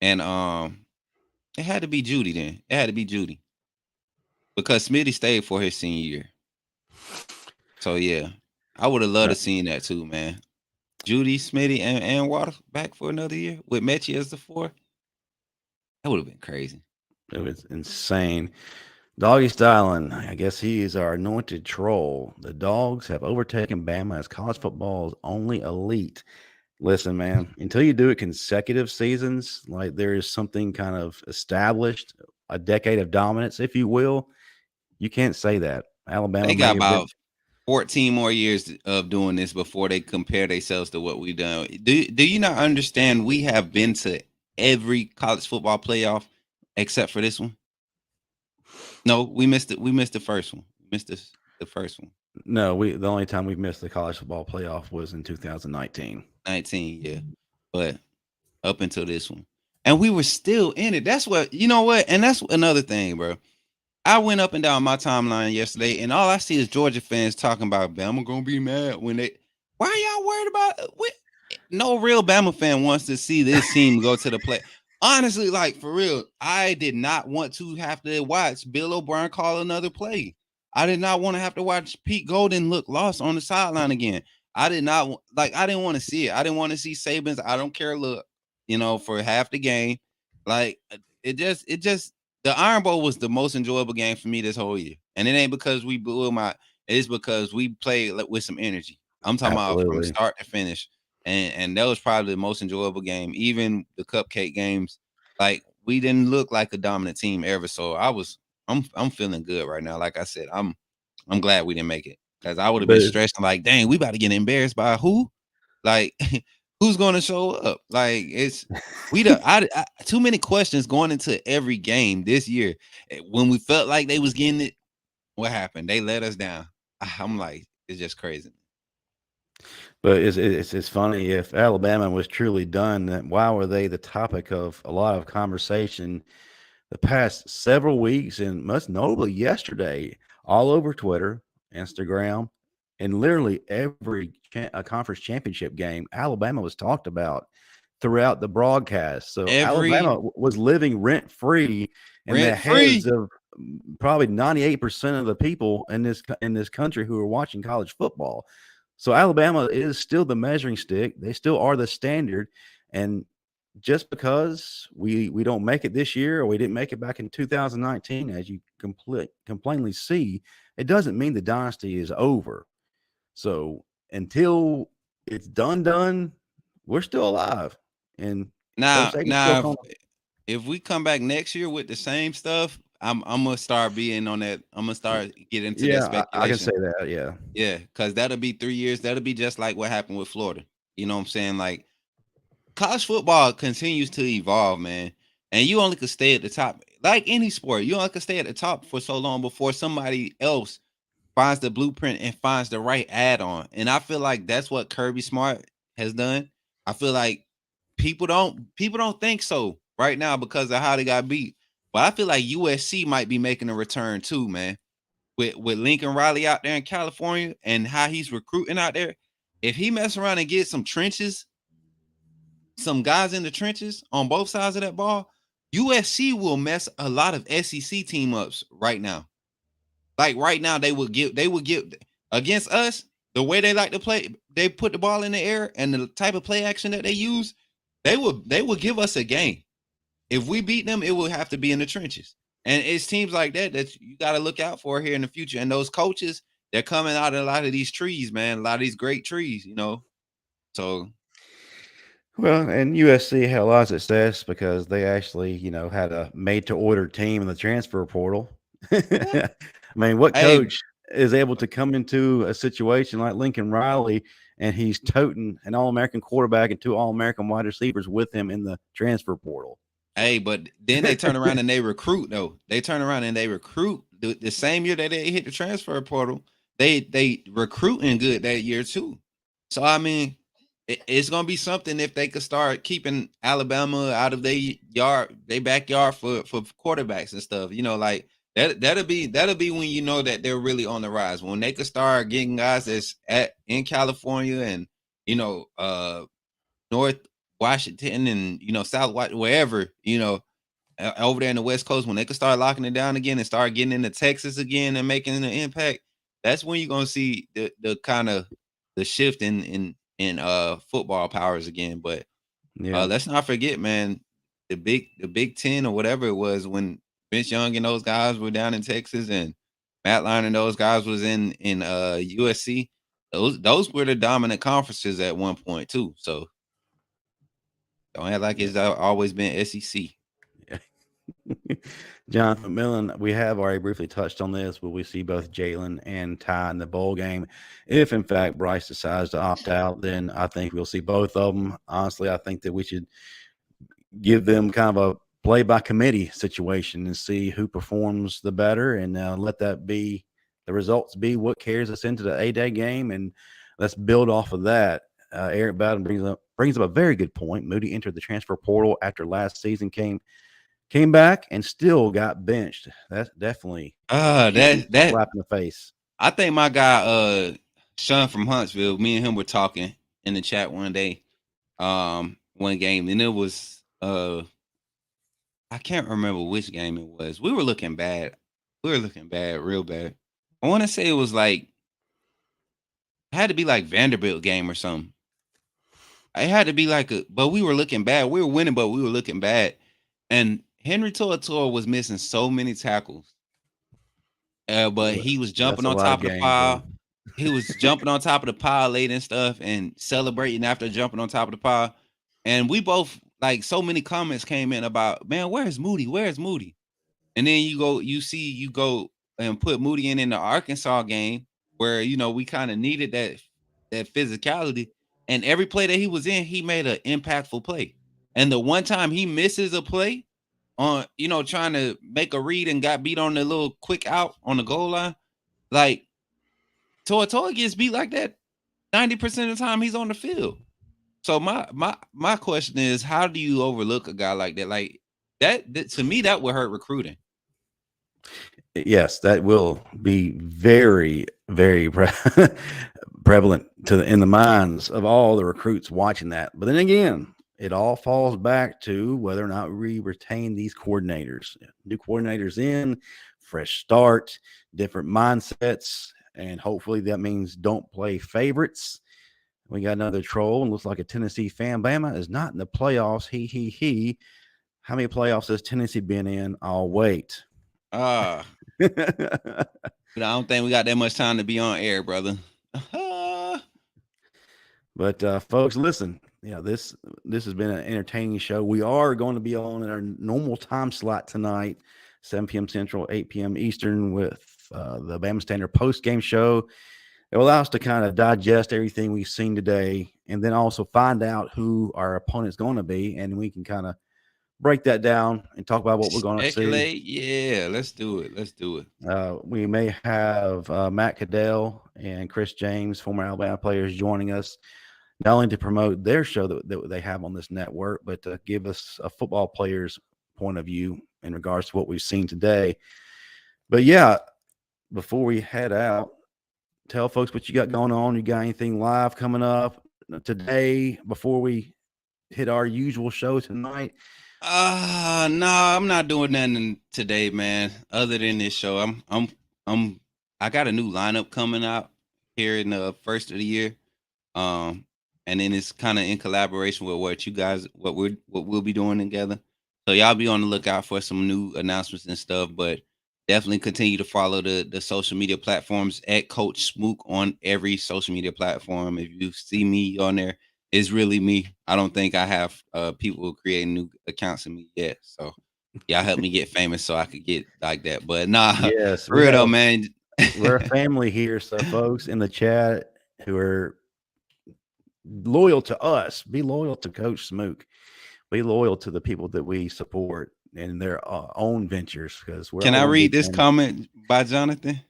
and it had to be Judy then. It had to be Judy because Smitty stayed for his senior year. So yeah, I would have loved to seen that too, man. Judy, Smitty, and Water back for another year with Mechie as the 4. That would have been crazy. It was insane. Doggy Styling, I guess he is our anointed troll. The dogs have overtaken Bama as college football's only elite. Listen, man, until you do it consecutive seasons, like there is something kind of established, a decade of dominance, if you will, you can't say that. Alabama They may got have been. about 14 more years of doing this before they compare themselves to what we've done. Do you not understand? We have been to every college football playoff except for this one. No, we missed it. We missed the first one. We missed the first one. No, the only time we've missed the college football playoff was in 2019. 19, yeah. But up until this one. And we were still in it. That's what, you know what? And that's another thing, bro. I went up and down my timeline yesterday, and all I see is Georgia fans talking about Bama gonna be mad when they. Why are y'all worried about? No real Bama fan wants to see this team go to the play. Honestly, like for real, I did not want to have to watch Bill O'Brien call another play. I did not want to have to watch Pete Golden look lost on the sideline again. I did not like. I didn't want to see it. I didn't want to see Saban's. I don't care. Look, for half the game, like it just the Iron Bowl was the most enjoyable game for me this whole year, and it ain't because we blew them out. It's because we played with some energy. I'm talking about from Absolutely. start to finish, and that was probably the most enjoyable game. Even the cupcake games, like we didn't look like a dominant team ever. So I'm feeling good right now. Like I said, I'm glad we didn't make it because I would have been But stressed. Like, dang, we about to get embarrassed by who? Like, who's going to show up? Like, it's too many questions going into every game this year. When we felt like they was getting it, what happened? They let us down. I'm like, it's just crazy. it's funny if Alabama was truly done, then why were they the topic of a lot of conversation the past several weeks and most notably yesterday, all over Twitter, Instagram, and literally every conference championship game, Alabama was talked about throughout the broadcast. So Every Alabama was living rent free in the rent free. heads of probably 98% of the people in this country who are watching college football. So Alabama is still the measuring stick. They still are the standard. And just because we don't make it this year or we didn't make it back in 2019, as you plainly see, it doesn't mean the dynasty is over. So until it's done, we're still alive. And Coach Now, Saban's still now, calling. if we come back next year with the same stuff, I'm gonna start being on that. I'm gonna start getting into that Yeah, I can speculation. say that. Yeah. Yeah, because that'll be 3 years. That'll be just like what happened with Florida. You know what I'm saying? Like college football continues to evolve, man. And you only could stay at the top, like any sport. You only could stay at the top for so long before somebody else finds the blueprint and finds the right add-on. And I feel like that's what Kirby Smart has done. I feel like people don't think so right now because of how they got beat. But I feel like USC might be making a return too, man. With Lincoln Riley out there in California and how he's recruiting out there. If he mess around and get some guys in the trenches on both sides of that ball, USC will mess a lot of SEC team ups right now. Like right now, they would give against us the way they like to play. They put the ball in the air and the type of play action that they use. They would give us a game. If we beat them, it will have to be in the trenches. And it's teams like that you got to look out for here in the future. And those coaches, they're coming out of a lot of these trees, man. A lot of these great trees. So Well, and USC had a lot of success because they actually, had a made to order team in the transfer portal. yeah. I mean, what Hey, coach is able to come into a situation like Lincoln Riley and he's toting an All American quarterback and two All American wide receivers with him in the transfer portal? Hey, but then they turn around and they recruit though. They turn around and they recruit the same year that they hit the transfer portal. They recruiting good that year too. So I mean, it's gonna be something if they could start keeping Alabama out of their backyard for quarterbacks and stuff. Like that'll be when you know that they're really on the rise. When they could start getting guys that's in California and North Washington and South Washington, wherever, over there in the West Coast, when they could start locking it down again and start getting into Texas again and making an impact, that's when you're gonna see the kind of the shift in in football powers again. But Yeah. let's not forget, man, the Big Ten or whatever it was when Vince Young and those guys were down in Texas and Matt Lyon and those guys was in USC. Those were the dominant conferences at one point too. So don't act like Yeah. it's always been SEC. Yeah. John McMillan, we have already briefly touched on this. Will we see both Jalen and Ty in the bowl game? If, in fact, Bryce decides to opt out, then I think we'll see both of them. Honestly, I think that we should give them kind of a play by committee situation and see who performs the better, and let that be the results be what carries us into the A-Day game, and let's build off of that. Eric Bowden brings up a very good point. Moody entered the transfer portal after last season, came back and still got benched. That's definitely That slap in the face. I think my guy Sean from Huntsville, me and him were talking in the chat one day, one game, and it was I can't remember which game it was. We were looking bad. We were looking bad, real bad. I want to say it was like it had to be like Vanderbilt game or something. It had to be like but we were looking bad. We were winning, but we were looking bad. And Henry To'oTo'o was missing so many tackles. But he was That's jumping a on lot top of of the games, though. pile. He was jumping on top of the pile late and stuff and celebrating after jumping on top of the pile. And we both like so many comments came in about, man, where's Moody? Where's Moody? And then you go and put Moody in the Arkansas game where we kind of needed that physicality. And every play that he was in, he made an impactful play. And the one time he misses a play on, trying to make a read and got beat on the little quick out on the goal line, like Toa gets beat like that 90% of the time he's on the field. So my question is, how do you overlook a guy like that? Like that to me, that would hurt recruiting. Yes, that will be very, very prevalent in the minds of all the recruits watching that. But then again, it all falls back to whether or not we retain these coordinators. New coordinators in, fresh start, different mindsets, and hopefully that means don't play favorites. We got another troll, and looks like a Tennessee fan. Bama is not in the playoffs. He. How many playoffs has Tennessee been in? I'll wait. I don't think we got that much time to be on air, brother. But folks, listen, this has been an entertaining show. We are going to be on our normal time slot tonight, 7 p.m. Central, 8 p.m. Eastern, with the Bama Standard post-game show. It will allow us to kind of digest everything we've seen today, and then also find out who our opponent's going to be, and we can kind of break that down and talk about what we're going to see. Yeah, let's do it. We may have Matt Caddell and Chris James, former Alabama players, joining us, not only to promote their show that they have on this network, but to give us a football player's point of view in regards to what we've seen today. But yeah, before we head out, tell folks what you got going on. You got anything live coming up today before we hit our usual show tonight? No, I'm not doing nothing today, man. Other than this show, I got a new lineup coming out here in the first of the year. And then it's kind of in collaboration with what we'll be doing together. So y'all be on the lookout for some new announcements and stuff. But definitely continue to follow the social media platforms at Coach Smook on every social media platform. If you see me on there, it's really me. I don't think I have people creating new accounts of me yet. So y'all help me get famous so I could get like that. But nah, yes, for real though, man. We're a family here. So folks in the chat who are loyal to us, be loyal to Coach Smook. Be loyal to the people that we support in their own ventures, because we're. Can I read this comment by Jonathan?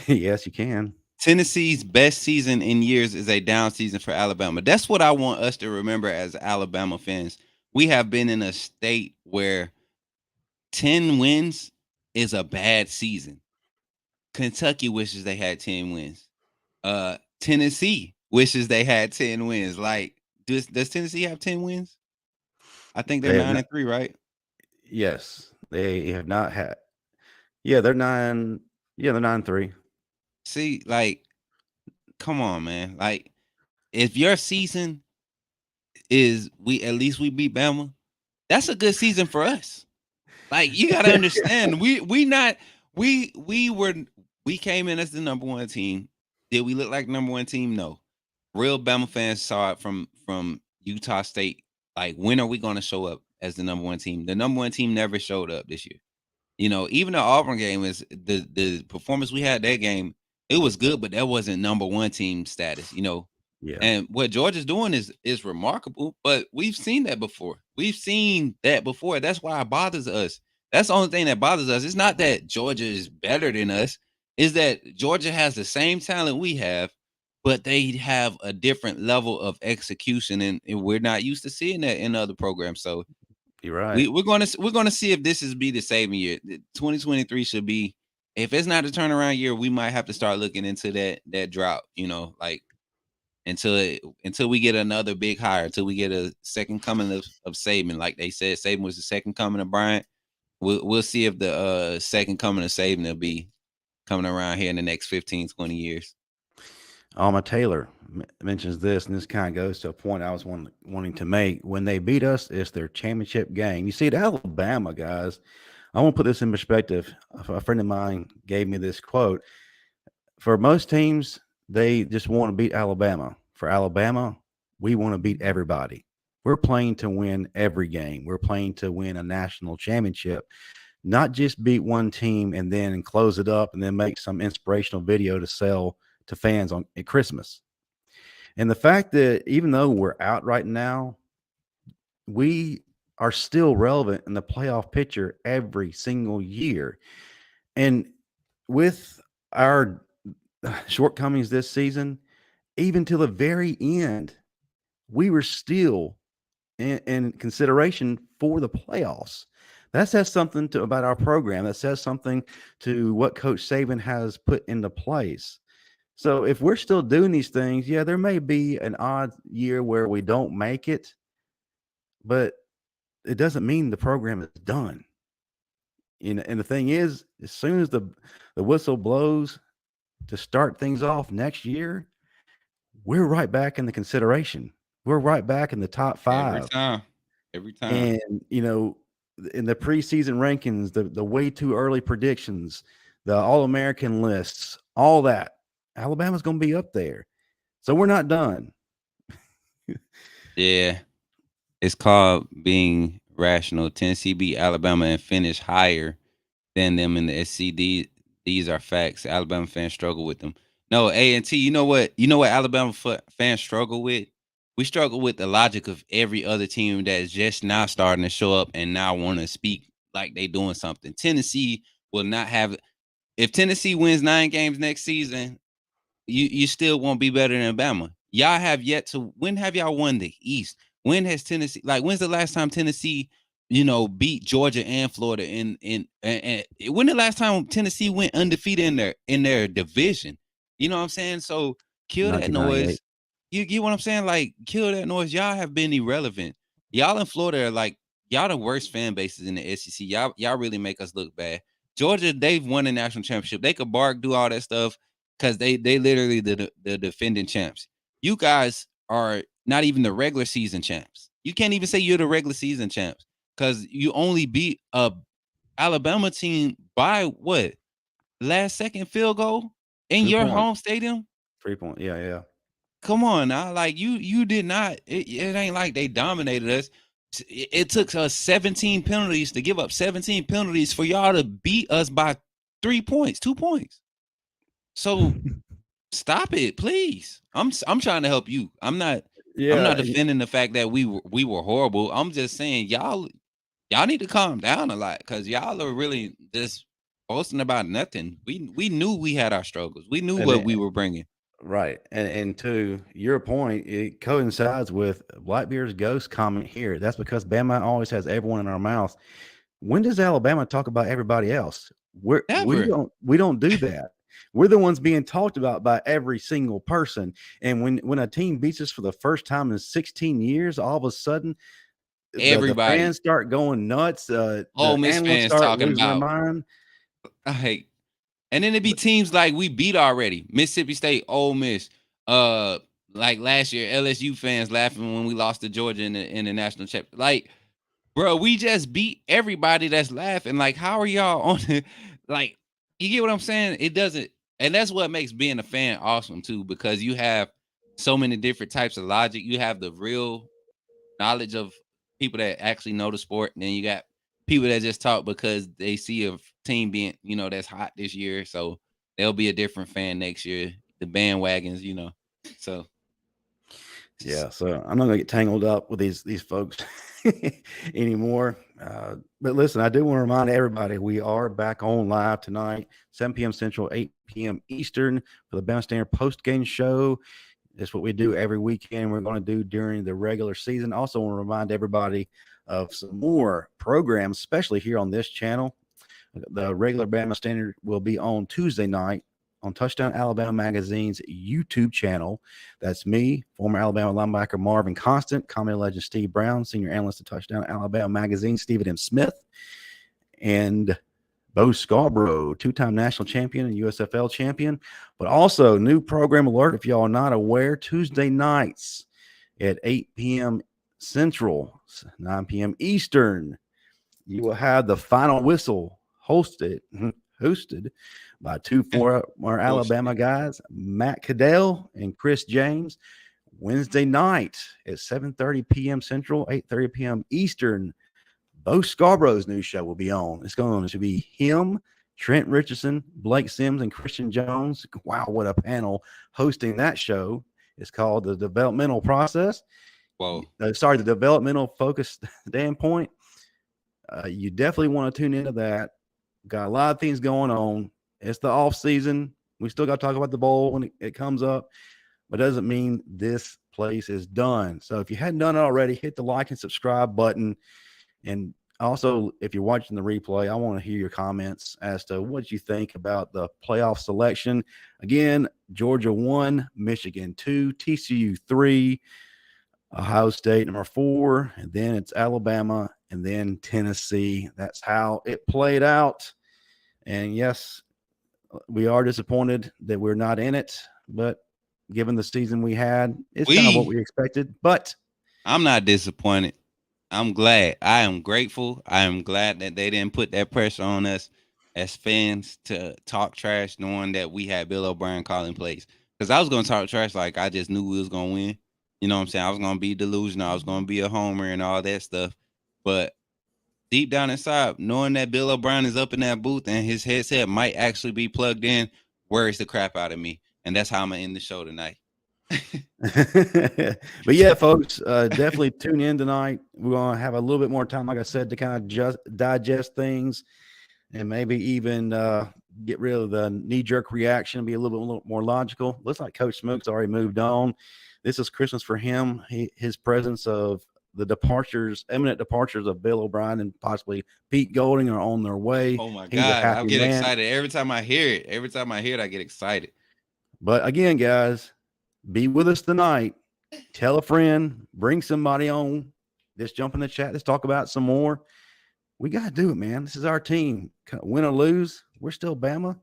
Yes, you can. Tennessee's best season in years is a down season for Alabama. That's what I want us to remember as Alabama fans. We have been in a state where 10 wins is a bad season. Kentucky wishes they had 10 wins. Tennessee wishes they had 10 wins. Like, does Tennessee have 10 wins? I think they're 9-3, right? Yes, they have not had. Yeah, they're 9. Yeah, they're 9-3. See, like, come on, man. Like, if your season is at least we beat Bama, that's a good season for us. Like you gotta understand, we came in as the number one team. Did we look like number one team? No. Real Bama fans saw it from Utah State. Like, when are we going to show up as the number one team? The number one team never showed up this year. Even the Auburn game is the performance we had that game. It was good, but that wasn't number one team status. Yeah. And what Georgia's doing is remarkable, but we've seen that before. That's why it bothers us. That's the only thing that bothers us. It's not that Georgia is better than us. It's that Georgia has the same talent we have, but they have a different level of execution, and we're not used to seeing that in other programs. So you're right. We're gonna see if this is be the saving year. 2023 should be. If it's not a turnaround year, we might have to start looking into that drought. Like until we get another big hire, until we get a second coming of Saban. Like they said, Saban was the second coming of Bryant. We'll see if the second coming of Saban will be coming around here in the next 15, 20 years. Alma Taylor mentions this, and this kind of goes to a point I was wanting to make. When they beat us, it's their championship game. You see, at Alabama, guys, I want to put this in perspective. A friend of mine gave me this quote. For most teams, they just want to beat Alabama. For Alabama, we want to beat everybody. We're playing to win every game. We're playing to win a national championship, not just beat one team and then close it up and then make some inspirational video to sell to fans at Christmas. And the fact that even though we're out right now, we are still relevant in the playoff picture every single year. And with our shortcomings this season, even to the very end, we were still in consideration for the playoffs. That says something about our program. That says something to what Coach Saban has put into place. So if we're still doing these things, yeah, there may be an odd year where we don't make it, but it doesn't mean the program is done. And the thing is, as soon as the whistle blows to start things off next year, we're right back in the consideration. We're right back in the top 5. Every time. And, in the preseason rankings, the way too early predictions, the All-American lists, all that, Alabama's going to be up there. So we're not done. Yeah. It's called being rational. Tennessee beat Alabama and finished higher than them in the SC. These are facts. Alabama fans struggle with them. No, A&T, you know what Alabama fans struggle with? We struggle with the logic of every other team that is just now starting to show up and now want to speak like they doing something. Tennessee will not have – if Tennessee wins 9 games next season, you still won't be better than Bama. Y'all have yet to – when have y'all won the East? When has Tennessee – like, when's the last time Tennessee – beat Georgia and Florida and when the last time Tennessee went undefeated in their division? You know what I'm saying? So kill that noise. You get what I'm saying? Like, kill that noise. Y'all have been irrelevant. Y'all in Florida are like, y'all the worst fan bases in the SEC. Y'all really make us look bad. Georgia, they've won the national championship. They could bark, do all that stuff because they literally the defending champs. You guys are not even the regular season champs. You can't even say you're the regular season champs. Because you only beat a Alabama team by what? Last second field goal in your home stadium? 3 point. Yeah. Come on now. Like you did not. It ain't like they dominated us. It took us 17 penalties to give up 17 penalties for y'all to beat us by 3 points, 2 points. So stop it, please. I'm trying to help you. I'm not defending the fact that we were horrible. I'm just saying y'all need to calm down a lot because y'all are really just boasting about nothing. We knew we had our struggles. We knew what we were bringing. Right. And to your point, it coincides with Blackbeard's ghost comment here. That's because Bama always has everyone in our mouth. When does Alabama talk about everybody else? We don't do that. We're the ones being talked about by every single person. And when a team beats us for the first time in 16 years, all of a sudden everybody the fans start going nuts. Ole Miss fans start losing their mind. And then it'd be teams like we beat already. Mississippi State, Ole Miss, like last year, LSU fans laughing when we lost to Georgia in the national championship. Like, bro, we just beat everybody that's laughing. Like, how are y'all on it? Like, you get what I'm saying? It doesn't, and that's what makes being a fan awesome too, because you have so many different types of logic. You have the real knowledge of people that actually know the sport, and then you got people that just talk because they see a team being, that's hot this year, so they'll be a different fan next year. The bandwagons, So Yeah, so I'm not gonna get tangled up with these folks anymore. But listen, I do want to remind everybody we are back on live tonight, 7 p.m. Central, 8 p.m. Eastern, for the Bama Standard post game show. That's what we do every weekend. We're going to do during the regular season. Also, want to remind everybody of some more programs, especially here on this channel. The regular Bama Standard will be on Tuesday night on Touchdown Alabama Magazine's YouTube channel. That's me, former Alabama linebacker Marvin Constant, comedy legend Steve Brown, senior analyst at Touchdown Alabama Magazine Stephen M. Smith, and Bo Scarborough, two-time national champion and USFL champion. But also, new program alert, if y'all are not aware, Tuesday nights at 8 p.m. Central, 9 p.m. Eastern, you will have the final whistle hosted by two former Alabama guys, Matt Caddell and Chris James. Wednesday night at 7:30 p.m. Central, 8:30 p.m. Eastern, Bo Scarborough's new show will be on. It's going to be him, Trent Richardson, Blake Sims, and Christian Jones. Wow, what a panel hosting that show. It's called The Developmental Process. Whoa. The Developmental Focus Standpoint. You definitely want to tune into that. Got a lot of things going on. It's the off season. We still got to talk about the bowl when it comes up, but doesn't mean this place is done. So if you hadn't done it already, hit the like and subscribe button. And also, if you're watching the replay, I want to hear your comments as to what you think about the playoff selection. Again, Georgia 1, Michigan 2, TCU 3, Ohio State number 4, and then it's Alabama, and then Tennessee. That's how it played out. And yes, we are disappointed that we're not in it, but given the season we had, it's kind of what we expected. But I'm not disappointed. I'm glad. I am grateful. I am glad that they didn't put that pressure on us as fans to talk trash, knowing that we had Bill O'Brien calling plays. Because I was going to talk trash like I just knew we was going to win. You know what I'm saying? I was going to be delusional. I was going to be a homer and all that stuff. But deep down inside, knowing that Bill O'Brien is up in that booth and his headset might actually be plugged in, worries the crap out of me. And that's how I'm going to end the show tonight. But yeah, folks, definitely tune in tonight. We're going to have a little bit more time, like I said, to kind of just digest things and maybe even get rid of the knee-jerk reaction, be a little more logical. Looks like Coach Smoke's already moved on. This is Christmas for him. His presence of the imminent departures of Bill O'Brien and possibly Pete Golding are on their way. Oh my God, I get excited every time I hear it. Every time I hear it, I get excited. But again, guys, be with us tonight. Tell a friend, bring somebody on. Just jump in the chat. Let's talk about some more. We got to do it, man. This is our team. Win or lose, we're still Bama.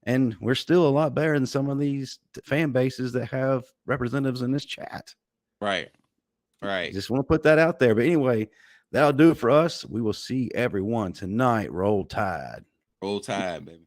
And we're still a lot better than some of these fan bases that have representatives in this chat. Right. Just want to put that out there. But anyway, that'll do it for us. We will see everyone tonight. Roll Tide. Roll Tide, baby.